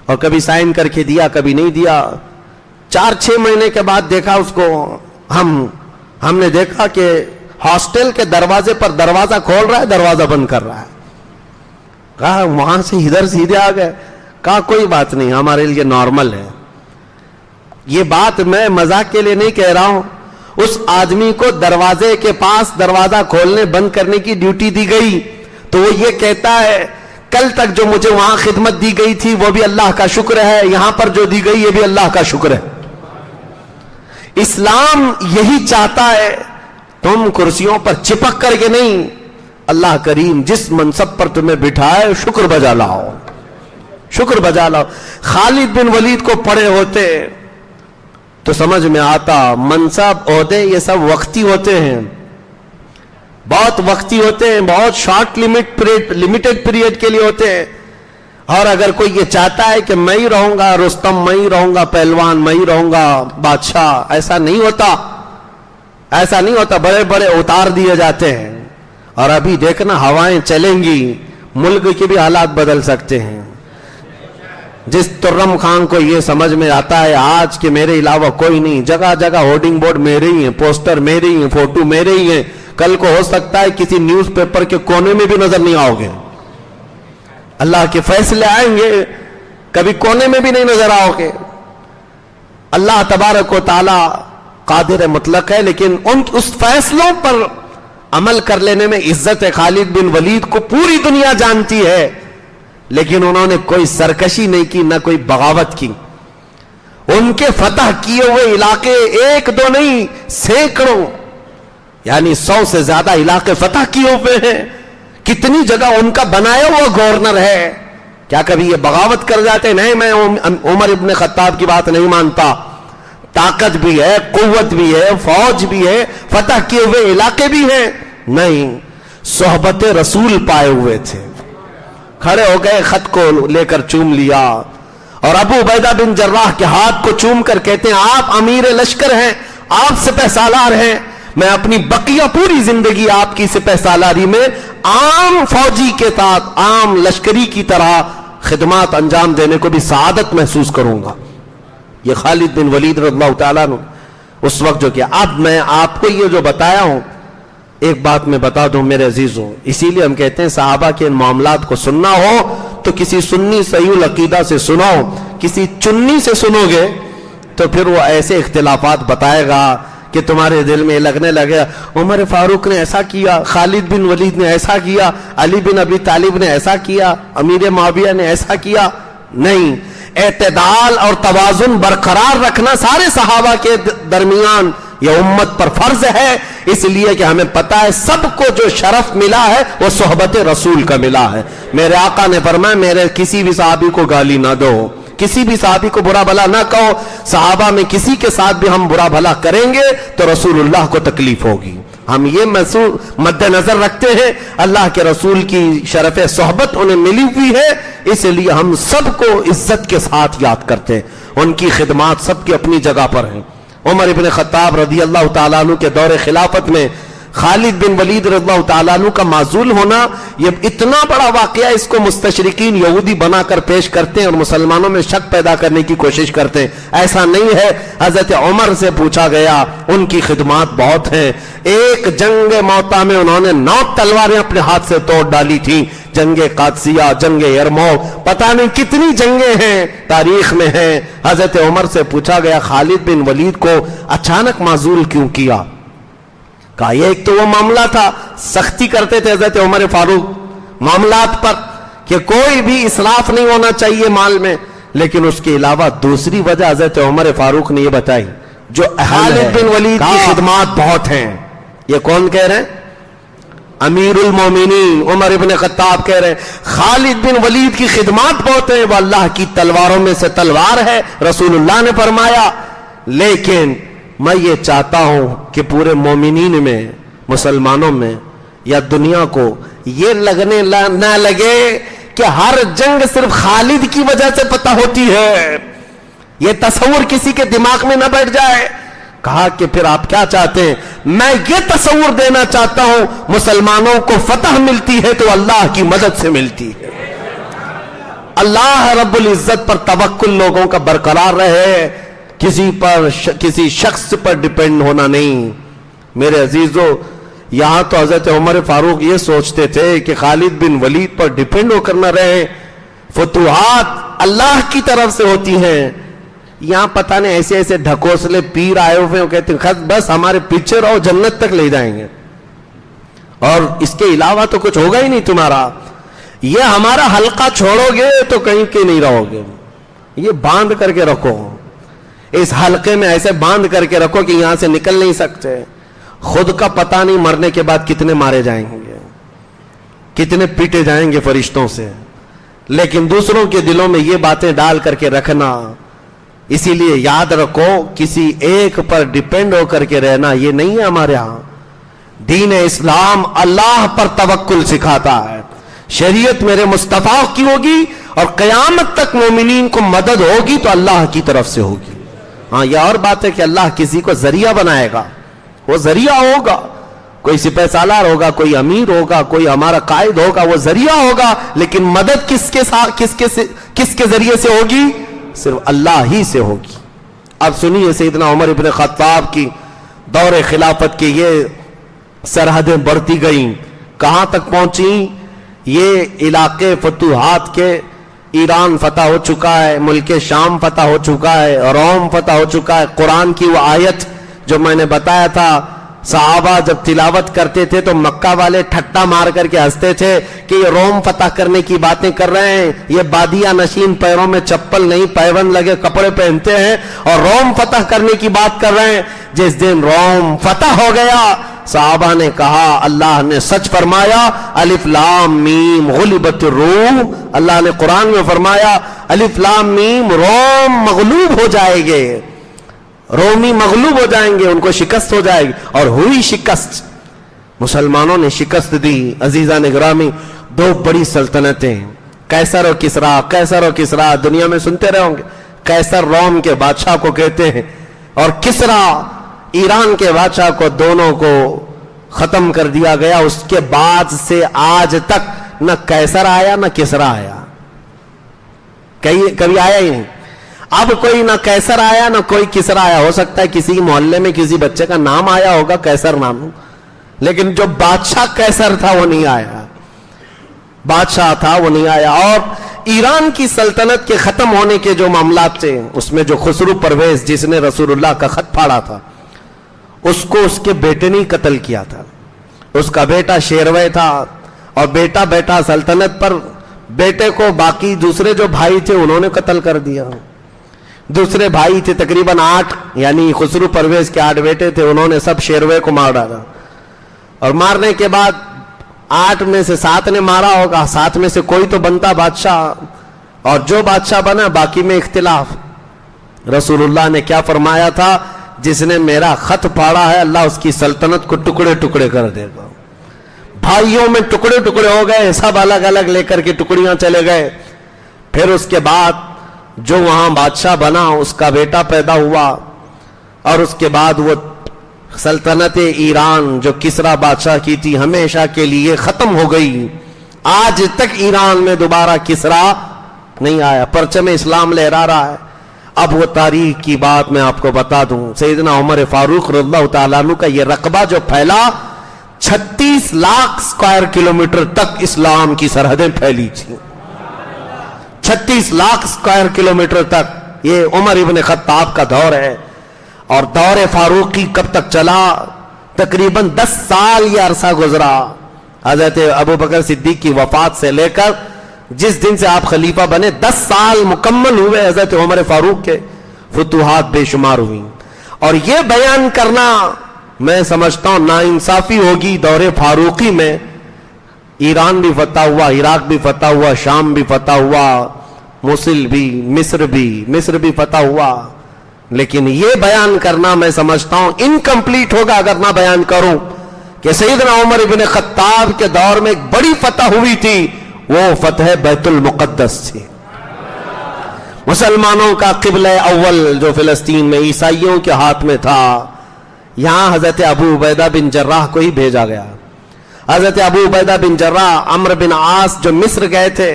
اور کبھی سائن کر کے دیا کبھی نہیں دیا۔ 4-6 مہینے کے بعد دیکھا اس کو، ہم نے دیکھا کہ ہاسٹل کے دروازے پر دروازہ کھول رہا ہے، دروازہ بند کر رہا ہے۔ کہا وہاں سے ادھر سیدھے آ گئے، کہا کوئی بات نہیں، ہمارے لیے نارمل ہے۔ یہ بات میں مذاق کے لیے نہیں کہہ رہا ہوں، اس آدمی کو دروازے کے پاس دروازہ کھولنے بند کرنے کی ڈیوٹی دی گئی تو وہ یہ کہتا ہے کل تک جو مجھے وہاں خدمت دی گئی تھی وہ بھی اللہ کا شکر ہے، یہاں پر جو دی گئی یہ بھی اللہ کا شکر ہے۔ اسلام یہی چاہتا ہے، تم کرسیوں پر چپک کر کے نہیں، اللہ کریم جس منصب پر تمہیں بٹھائے شکر بجا لاؤ، شکر بجا لاؤ۔ خالد بن ولید کو پڑے ہوتے تو سمجھ میں آتا، منصب عہدے یہ سب وقتی ہوتے ہیں، بہت وقتی ہوتے ہیں، بہت شارٹ لمیٹڈ پیریڈ کے لیے ہوتے ہیں۔ اور اگر کوئی یہ چاہتا ہے کہ میں ہی رہوں گا رستم، میں ہی رہوں گا پہلوان، میں ہی رہوں گا بادشاہ، ایسا نہیں ہوتا، ایسا نہیں ہوتا، بڑے بڑے اتار دیے جاتے ہیں۔ اور ابھی دیکھنا ہوائیں چلیں گی، ملک کے بھی حالات بدل سکتے ہیں۔ جس ترم خان کو یہ سمجھ میں آتا ہے آج کہ میرے علاوہ کوئی نہیں، جگہ جگہ ہورڈنگ بورڈ میرے ہی ہیں، پوسٹر میرے ہی ہیں، فوٹو میرے ہی ہیں، کل کو ہو سکتا ہے کسی نیوز پیپر کے کونے میں بھی نظر نہیں آؤ گے، اللہ کے فیصلے آئیں گے، کبھی کونے میں بھی نہیں نظر آؤ گے۔ اللہ تبارک و تعالی قادر مطلق ہے، لیکن اس فیصلوں پر عمل کر لینے میں عزت خالد بن ولید کو پوری دنیا جانتی ہے، لیکن انہوں نے کوئی سرکشی نہیں کی، نہ کوئی بغاوت کی۔ ان کے فتح کیے ہوئے علاقے 1-2 نہیں، سینکڑوں یعنی 100 سے زیادہ علاقے فتح کیے ہوئے ہیں۔ کتنی جگہ ان کا بنایا ہوا گورنر ہے، کیا کبھی یہ بغاوت کر جاتے؟ نہیں، میں عمر ابن خطاب کی بات نہیں مانتا، طاقت بھی ہے، قوت بھی ہے، فوج بھی ہے، فتح کیے ہوئے علاقے بھی ہیں، نہیں، صحبت رسول پائے ہوئے تھے، کھڑے ہو گئے، خط کو لے کر چوم لیا، اور ابو عبیدہ بن جراح کے ہاتھ کو چوم کر کہتے ہیں آپ امیر لشکر ہیں، آپ سپہ سالار ہیں، میں اپنی بقیہ پوری زندگی آپ کی سپہ سالاری میں عام فوجی کے ساتھ، عام لشکری کی طرح خدمات انجام دینے کو بھی سعادت محسوس کروں گا۔ یہ خالد بن ولید رضی اللہ تعالیٰ عنہ اس وقت جو کیا۔ اب میں آپ کو یہ جو بتایا ہوں، ایک بات میں بتا دوں میرے عزیزوں، اسی لیے ہم کہتے ہیں صحابہ کے ان معاملات کو سننا ہو تو کسی سنی صحیح العقیدہ سے سنو، کسی چنی سے سنو گے تو پھر وہ ایسے اختلافات بتائے گا کہ تمہارے دل میں لگنے لگے عمر فاروق نے ایسا کیا، خالد بن ولید نے ایسا کیا، علی بن ابی طالب نے ایسا کیا، امیر معاویہ نے ایسا کیا۔ نہیں، اعتدال اور توازن برقرار رکھنا سارے صحابہ کے درمیان یہ امت پر فرض ہے، اس لیے کہ ہمیں پتا ہے سب کو جو شرف ملا ہے وہ صحبت رسول کا ملا ہے۔ میرے آقا نے فرمایا میرے کسی بھی صحابی کو گالی نہ دو، کسی بھی صحابی کو برا بھلا نہ کہو، صحابہ میں کسی کے ساتھ بھی ہم برا بھلا کریں گے تو رسول اللہ کو تکلیف ہوگی۔ ہم یہ مد نظر رکھتے ہیں، اللہ کے رسول کی شرف صحبت انہیں ملی ہوئی ہے، اس لیے ہم سب کو عزت کے ساتھ یاد کرتے ہیں، ان کی خدمات سب کی اپنی جگہ پر ہیں۔ عمر ابن خطاب رضی اللہ تعالیٰ عنہ کے دور خلافت میں خالد بن ولید رضی اللہ تعالیٰ عنہ کا معزول ہونا یہ اتنا بڑا واقعہ، اس کو مستشرقین یہودی بنا کر پیش کرتے ہیں اور مسلمانوں میں شک پیدا کرنے کی کوشش کرتے ہیں. ایسا نہیں ہے. حضرت عمر سے پوچھا گیا، ان کی خدمات بہت ہیں. ایک جنگ موتا میں انہوں نے 9 تلواریں اپنے ہاتھ سے توڑ ڈالی تھیں. جنگ قادسیہ، جنگ یرموک، پتہ نہیں کتنی جنگیں ہیں تاریخ میں ہیں. حضرت عمر سے پوچھا گیا خالد بن ولید کو اچانک معزول کیوں کیا؟ کہا یہ ایک تو وہ معاملہ تھا، سختی کرتے تھے حضرت عمر فاروق معاملات پر کہ کوئی بھی اسراف نہیں ہونا چاہیے مال میں، لیکن اس کے علاوہ دوسری وجہ حضرت عمر فاروق نے یہ بتائی جو خالد بن ولید کی خدمات بہت ہیں. یہ کون کہہ رہے ہیں؟ امیر المومنین عمر ابن خطاب کہہ رہے ہیں خالد بن ولید کی خدمات بہت ہیں، وہ اللہ کی تلواروں میں سے تلوار ہے، رسول اللہ نے فرمایا. لیکن میں یہ چاہتا ہوں کہ پورے مومنین میں، مسلمانوں میں یا دنیا کو یہ لگنے نہ لگے کہ ہر جنگ صرف خالد کی وجہ سے پتہ ہوتی ہے. یہ تصور کسی کے دماغ میں نہ بیٹھ جائے. کہا کہ پھر آپ کیا چاہتے ہیں؟ میں یہ تصور دینا چاہتا ہوں مسلمانوں کو فتح ملتی ہے تو اللہ کی مدد سے ملتی ہے. اللہ رب العزت پر توکل لوگوں کا برقرار رہے، کسی شخص پر ڈیپینڈ ہونا نہیں. میرے عزیزو، یہاں تو حضرت عمر فاروق یہ سوچتے تھے کہ خالد بن ولید پر ڈیپینڈ ہو کر نہ رہے، فتوحات اللہ کی طرف سے ہوتی ہیں. یہاں پتہ نہیں ایسے ایسے ڈھکوسلے پیر آئے ہوئے کہتے ہیں بس ہمارے پیچھے رہو جنت تک لے جائیں گے، اور اس کے علاوہ تو کچھ ہوگا ہی نہیں تمہارا. یہ ہمارا حلقہ چھوڑو گے تو کہیں کے نہیں رہو گے. یہ باندھ کر کے رکھو، اس حلقے میں ایسے باندھ کر کے رکھو کہ یہاں سے نکل نہیں سکتے. خود کا پتہ نہیں مرنے کے بعد کتنے مارے جائیں گے، کتنے پیٹے جائیں گے فرشتوں سے، لیکن دوسروں کے دلوں میں یہ باتیں ڈال کر کے رکھنا. اسی لیے یاد رکھو کسی ایک پر ڈیپینڈ ہو کر کے رہنا یہ نہیں ہے ہمارے ہاں. دین اسلام اللہ پر توکل سکھاتا ہے. شریعت میرے مصطفیٰ کی ہوگی اور قیامت تک مومنین کو مدد ہوگی تو اللہ کی طرف سے ہوگی. ہاں یہ اور بات ہے کہ اللہ کسی کو ذریعہ بنائے گا، وہ ذریعہ ہوگا. کوئی سپہ سالار ہوگا، کوئی امیر ہوگا، کوئی ہمارا قائد ہوگا، وہ ذریعہ ہوگا. لیکن مدد کس کے ذریعے سے ہوگی؟ صرف اللہ ہی سے ہوگی. اب سنیے سیدنا عمر ابن خطاب کی دور خلافت کی یہ سرحدیں بڑھتی گئیں، کہاں تک پہنچیں؟ یہ علاقے فتوحات کے، ایران فتح ہو چکا ہے، ملک شام فتح ہو چکا ہے، روم فتح ہو چکا ہے. قرآن کی وہ آیت جو میں نے بتایا تھا، صحابہ جب تلاوت کرتے تھے تو مکہ والے ٹھٹا مار کر کے ہنستے تھے کہ یہ روم فتح کرنے کی باتیں کر رہے ہیں، یہ بادیہ نشین پیروں میں چپل نہیں پیوند لگے کپڑے پہنتے ہیں اور روم فتح کرنے کی بات کر رہے ہیں. جس دن روم فتح ہو گیا صحابہ نے کہا اللہ نے سچ فرمایا، الف لام میم غلبت الروم. اللہ نے قرآن میں فرمایا الف لام میم، روم مغلوب ہو جائے گے، رومی مغلوب ہو جائیں گے، ان کو شکست ہو جائے گی. اور ہوئی شکست، مسلمانوں نے شکست دی. عزیزان گرامی، 2 بڑی سلطنتیں قیصر و کسریٰ، قیصر و کسریٰ دنیا میں سنتے رہے ہوں گے. قیصر روم کے بادشاہ کو کہتے ہیں اور کسریٰ ایران کے بادشاہ کو، دونوں کو ختم کر دیا گیا. اس کے بعد سے آج تک نہ قیصر آیا نہ کسریٰ آیا، کبھی آیا ہی نہیں. اب کوئی نہ قیصر آیا نہ کوئی کسریٰ آیا. ہو سکتا ہے کسی محلے میں کسی بچے کا نام آیا ہوگا قیصر نام، لیکن جو بادشاہ قیصر تھا وہ نہیں آیا، بادشاہ تھا وہ نہیں آیا. اور ایران کی سلطنت کے ختم ہونے کے جو معاملات تھے، اس میں جو خسرو پرویز جس نے رسول اللہ کا خط پھاڑا تھا، اس کو اس کے بیٹے نے قتل کیا تھا. اس کا بیٹا شیروے تھا اور بیٹا بیٹھا سلطنت پر. بیٹے کو باقی دوسرے جو بھائی تھے انہوں نے قتل کر دیا. دوسرے بھائی تھے تقریباً 8، یعنی خسرو پرویز کے 8 بیٹے تھے، انہوں نے سب شیروے کو مار ڈالا. اور مارنے کے بعد 8 میں سے 7 نے مارا ہوگا، 7 میں سے کوئی تو بنتا بادشاہ، اور جو بادشاہ بنا باقی میں اختلاف. رسول اللہ نے کیا فرمایا تھا؟ جس نے میرا خط پھاڑا ہے اللہ اس کی سلطنت کو ٹکڑے ٹکڑے کر دے گا. بھائیوں میں ٹکڑے ٹکڑے ہو گئے، سب الگ الگ لے کر کے ٹکڑیاں چلے گئے. پھر اس کے بعد جو وہاں بادشاہ بنا اس کا بیٹا پیدا ہوا، اور اس کے بعد وہ سلطنت ایران جو کسرا بادشاہ کی تھی ہمیشہ کے لیے ختم ہو گئی. آج تک ایران میں دوبارہ کسرا نہیں آیا, پرچم اسلام لہرا رہا ہے. اب وہ تاریخ کی بات میں آپ کو بتا دوں, سیدنا عمر فاروق رضی اللہ تعالیٰ عنہ کا یہ رقبہ جو پھیلا, 36 لاکھ اسکوائر کلومیٹر تک اسلام کی سرحدیں پھیلی تھیں. 36 لاکھ اسکوائر کلومیٹر تک. یہ عمر ابن خطاب کا دور ہے. اور دور فاروقی کب تک چلا؟ تقریباً 10 سال یہ عرصہ گزرا. حضرت ابو بکر صدیق کی وفات سے لے کر جس دن سے آپ خلیفہ بنے 10 سال مکمل ہوئے حضرت عمر فاروق کے. فتوحات بے شمار ہوئی. اور یہ بیان کرنا میں سمجھتا ہوں ناانصافی ہوگی. دور فاروقی میں ایران بھی فتح ہوا, عراق بھی فتح ہوا, شام بھی فتح ہوا, موصل بھی, مصر بھی فتح ہوا. لیکن یہ بیان کرنا میں سمجھتا ہوں انکمپلیٹ ہوگا اگر نہ بیان کروں کہ سیدنا عمر ابن خطاب کے دور میں ایک بڑی فتح ہوئی تھی. وہ فتح بیت المقدس تھی. مسلمانوں کا قبلہ اول جو فلسطین میں عیسائیوں کے ہاتھ میں تھا, یہاں حضرت ابو عبیدہ بن جراح کو ہی بھیجا گیا. حضرت ابو عبیدہ بن جراح عمرو بن عاص جو مصر گئے تھے,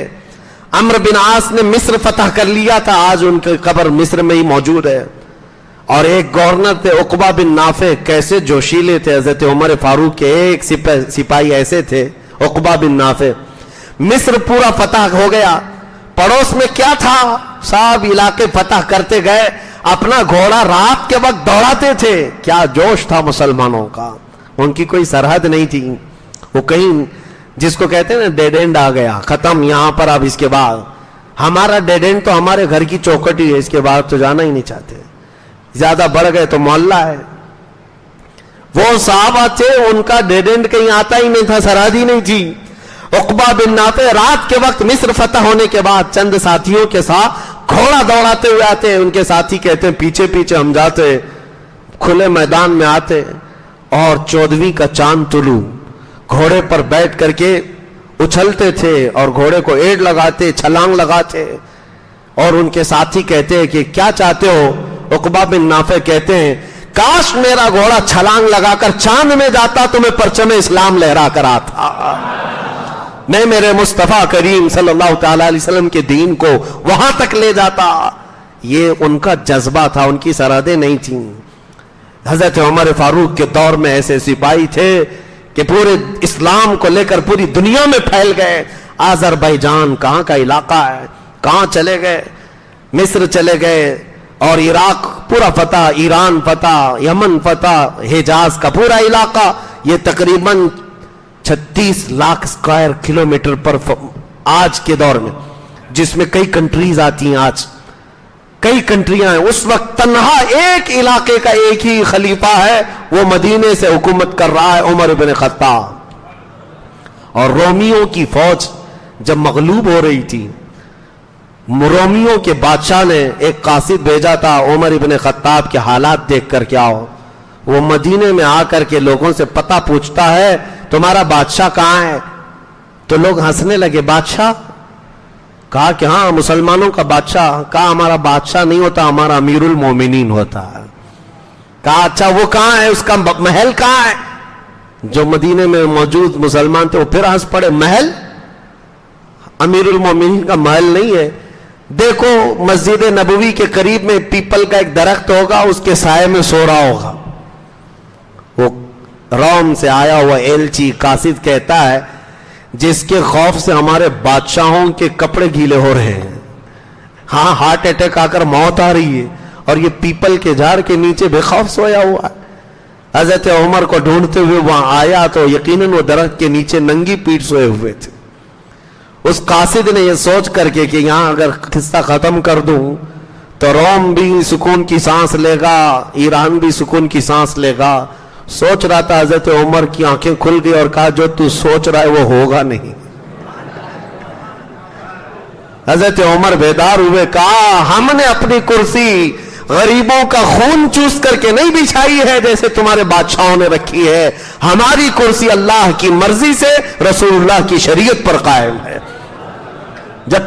عمرو بن عاص نے مصر فتح کر لیا تھا. آج ان کی قبر مصر میں ہی موجود ہے. اور ایک گورنر تھے عقبہ بن نافع, کیسے جوشیلے تھے. حضرت عمر فاروق کے ایک سپاہی ایسے تھے عقبہ بن نافع. مصر پورا فتح ہو گیا. پڑوس میں کیا تھا, سب علاقے فتح کرتے گئے. اپنا گھوڑا رات کے وقت دوڑاتے تھے. کیا جوش تھا مسلمانوں کا. ان کی کوئی سرحد نہیں تھی. وہ کہیں جس کو کہتے ہیں نا ڈیڈ اینڈ آ گیا, ختم یہاں پر. اب اس کے بعد ہمارا ڈیڈ اینڈ تو ہمارے گھر کی چوکٹ ہی ہے, اس کے بعد تو جانا ہی نہیں چاہتے. زیادہ بڑھ گئے تو محلہ ہے. وہ صحابہ تھے, ان کا ڈیڈ اینڈ کہیں آتا ہی نہیں تھا, سرحد ہی نہیں تھی. عقبہ بن نافع رات کے وقت مصر فتح ہونے کے بعد چند ساتھیوں کے ساتھ گھوڑا دوڑاتے ہوئے آتے. ان کے ساتھی کہتے ہیں پیچھے پیچھے ہم جاتے, کھلے میدان میں آتے اور 14ویں کا چاند طلوع گھوڑے پر بیٹھ کر کے اچھلتے تھے اور گھوڑے کو ایڑ لگاتے, چھلانگ لگاتے. اور ان کے ساتھی کہتے ہیں کہ کیا چاہتے ہو؟ عقبہ بن نافع کہتے ہیں کاش میرا گھوڑا چھلانگ لگا کر چاند میں جاتا تو میں پرچم اسلام لہرا کر آتا, میں میرے مصطفیٰ کریم صلی اللہ تعالی علیہ وسلم کے دین کو وہاں تک لے جاتا. یہ ان کا جذبہ تھا, ان کی سرحدیں نہیں تھیں. حضرت عمر فاروق کے دور میں ایسے سپاہی تھے کہ پورے اسلام کو لے کر پوری دنیا میں پھیل گئے. آذربائیجان کہاں کا علاقہ ہے, کہاں چلے گئے, مصر چلے گئے اور عراق پورا فتح, ایران فتح, یمن فتح, حجاز کا پورا علاقہ. یہ تقریباً 36 لاکھ اسکوائر کلومیٹر پر آج کے دور میں, جس میں کئی کنٹریز آتی ہیں. آج کئی کنٹریاں ہیں. اس وقت تنہا ایک علاقے کا ایک ہی خلیفہ ہے, وہ مدینے سے حکومت کر رہا ہے, عمر بن خطاب. اور رومیوں کی فوج جب مغلوب ہو رہی تھی, رومیوں کے بادشاہ نے ایک قاصد بھیجا تھا عمر بن خطاب کے حالات دیکھ کر کے آؤ. وہ مدینے میں آ کر کے لوگوں سے پتہ پوچھتا ہے تمہارا بادشاہ کہاں ہے؟ تو لوگ ہنسنے لگے. بادشاہ؟ کہا کہ ہاں مسلمانوں کا بادشاہ. کہا ہمارا بادشاہ نہیں ہوتا, ہمارا امیر المومنین ہوتا ہے. کہا اچھا وہ کہاں ہے, اس کا محل کہاں ہے؟ جو مدینے میں موجود مسلمان تھے وہ پھر ہنس پڑے. محل؟ امیر المومنین کا محل نہیں ہے. دیکھو مسجد نبوی کے قریب میں پیپل کا ایک درخت ہوگا, اس کے سائے میں سو رہا ہوگا. وہ روم سے آیا ہوا ایلچی قاصد کہتا ہے جس کے خوف سے ہمارے بادشاہوں کے کپڑے گیلے ہو رہے ہیں. ہاں ہارٹ اٹیک آ کر موت آ رہی ہے, اور یہ پیپل کے جھاڑ کے نیچے بے خوف سویا ہوا ہے. حضرت عمر کو ڈھونڈتے ہوئے وہاں آیا تو یقیناً وہ درخت کے نیچے ننگی پیٹھ سوئے ہوئے تھے. اس قاصد نے یہ سوچ کر کے کہ یہاں اگر قصہ ختم کر دوں تو روم بھی سکون کی سانس لے گا, ایران بھی سکون کی سانس لے گا. سوچ رہا تھا, حضرت عمر کی آنکھیں کھل گئی اور کہا جو تو سوچ رہا ہے وہ ہوگا نہیں. حضرت عمر بیدار ہوئے, کہا ہم نے اپنی کرسی غریبوں کا خون چوس کر کے نہیں بچھائی ہے جیسے تمہارے بادشاہوں نے رکھی ہے. ہماری کرسی اللہ کی مرضی سے رسول اللہ کی شریعت پر قائم ہے. جب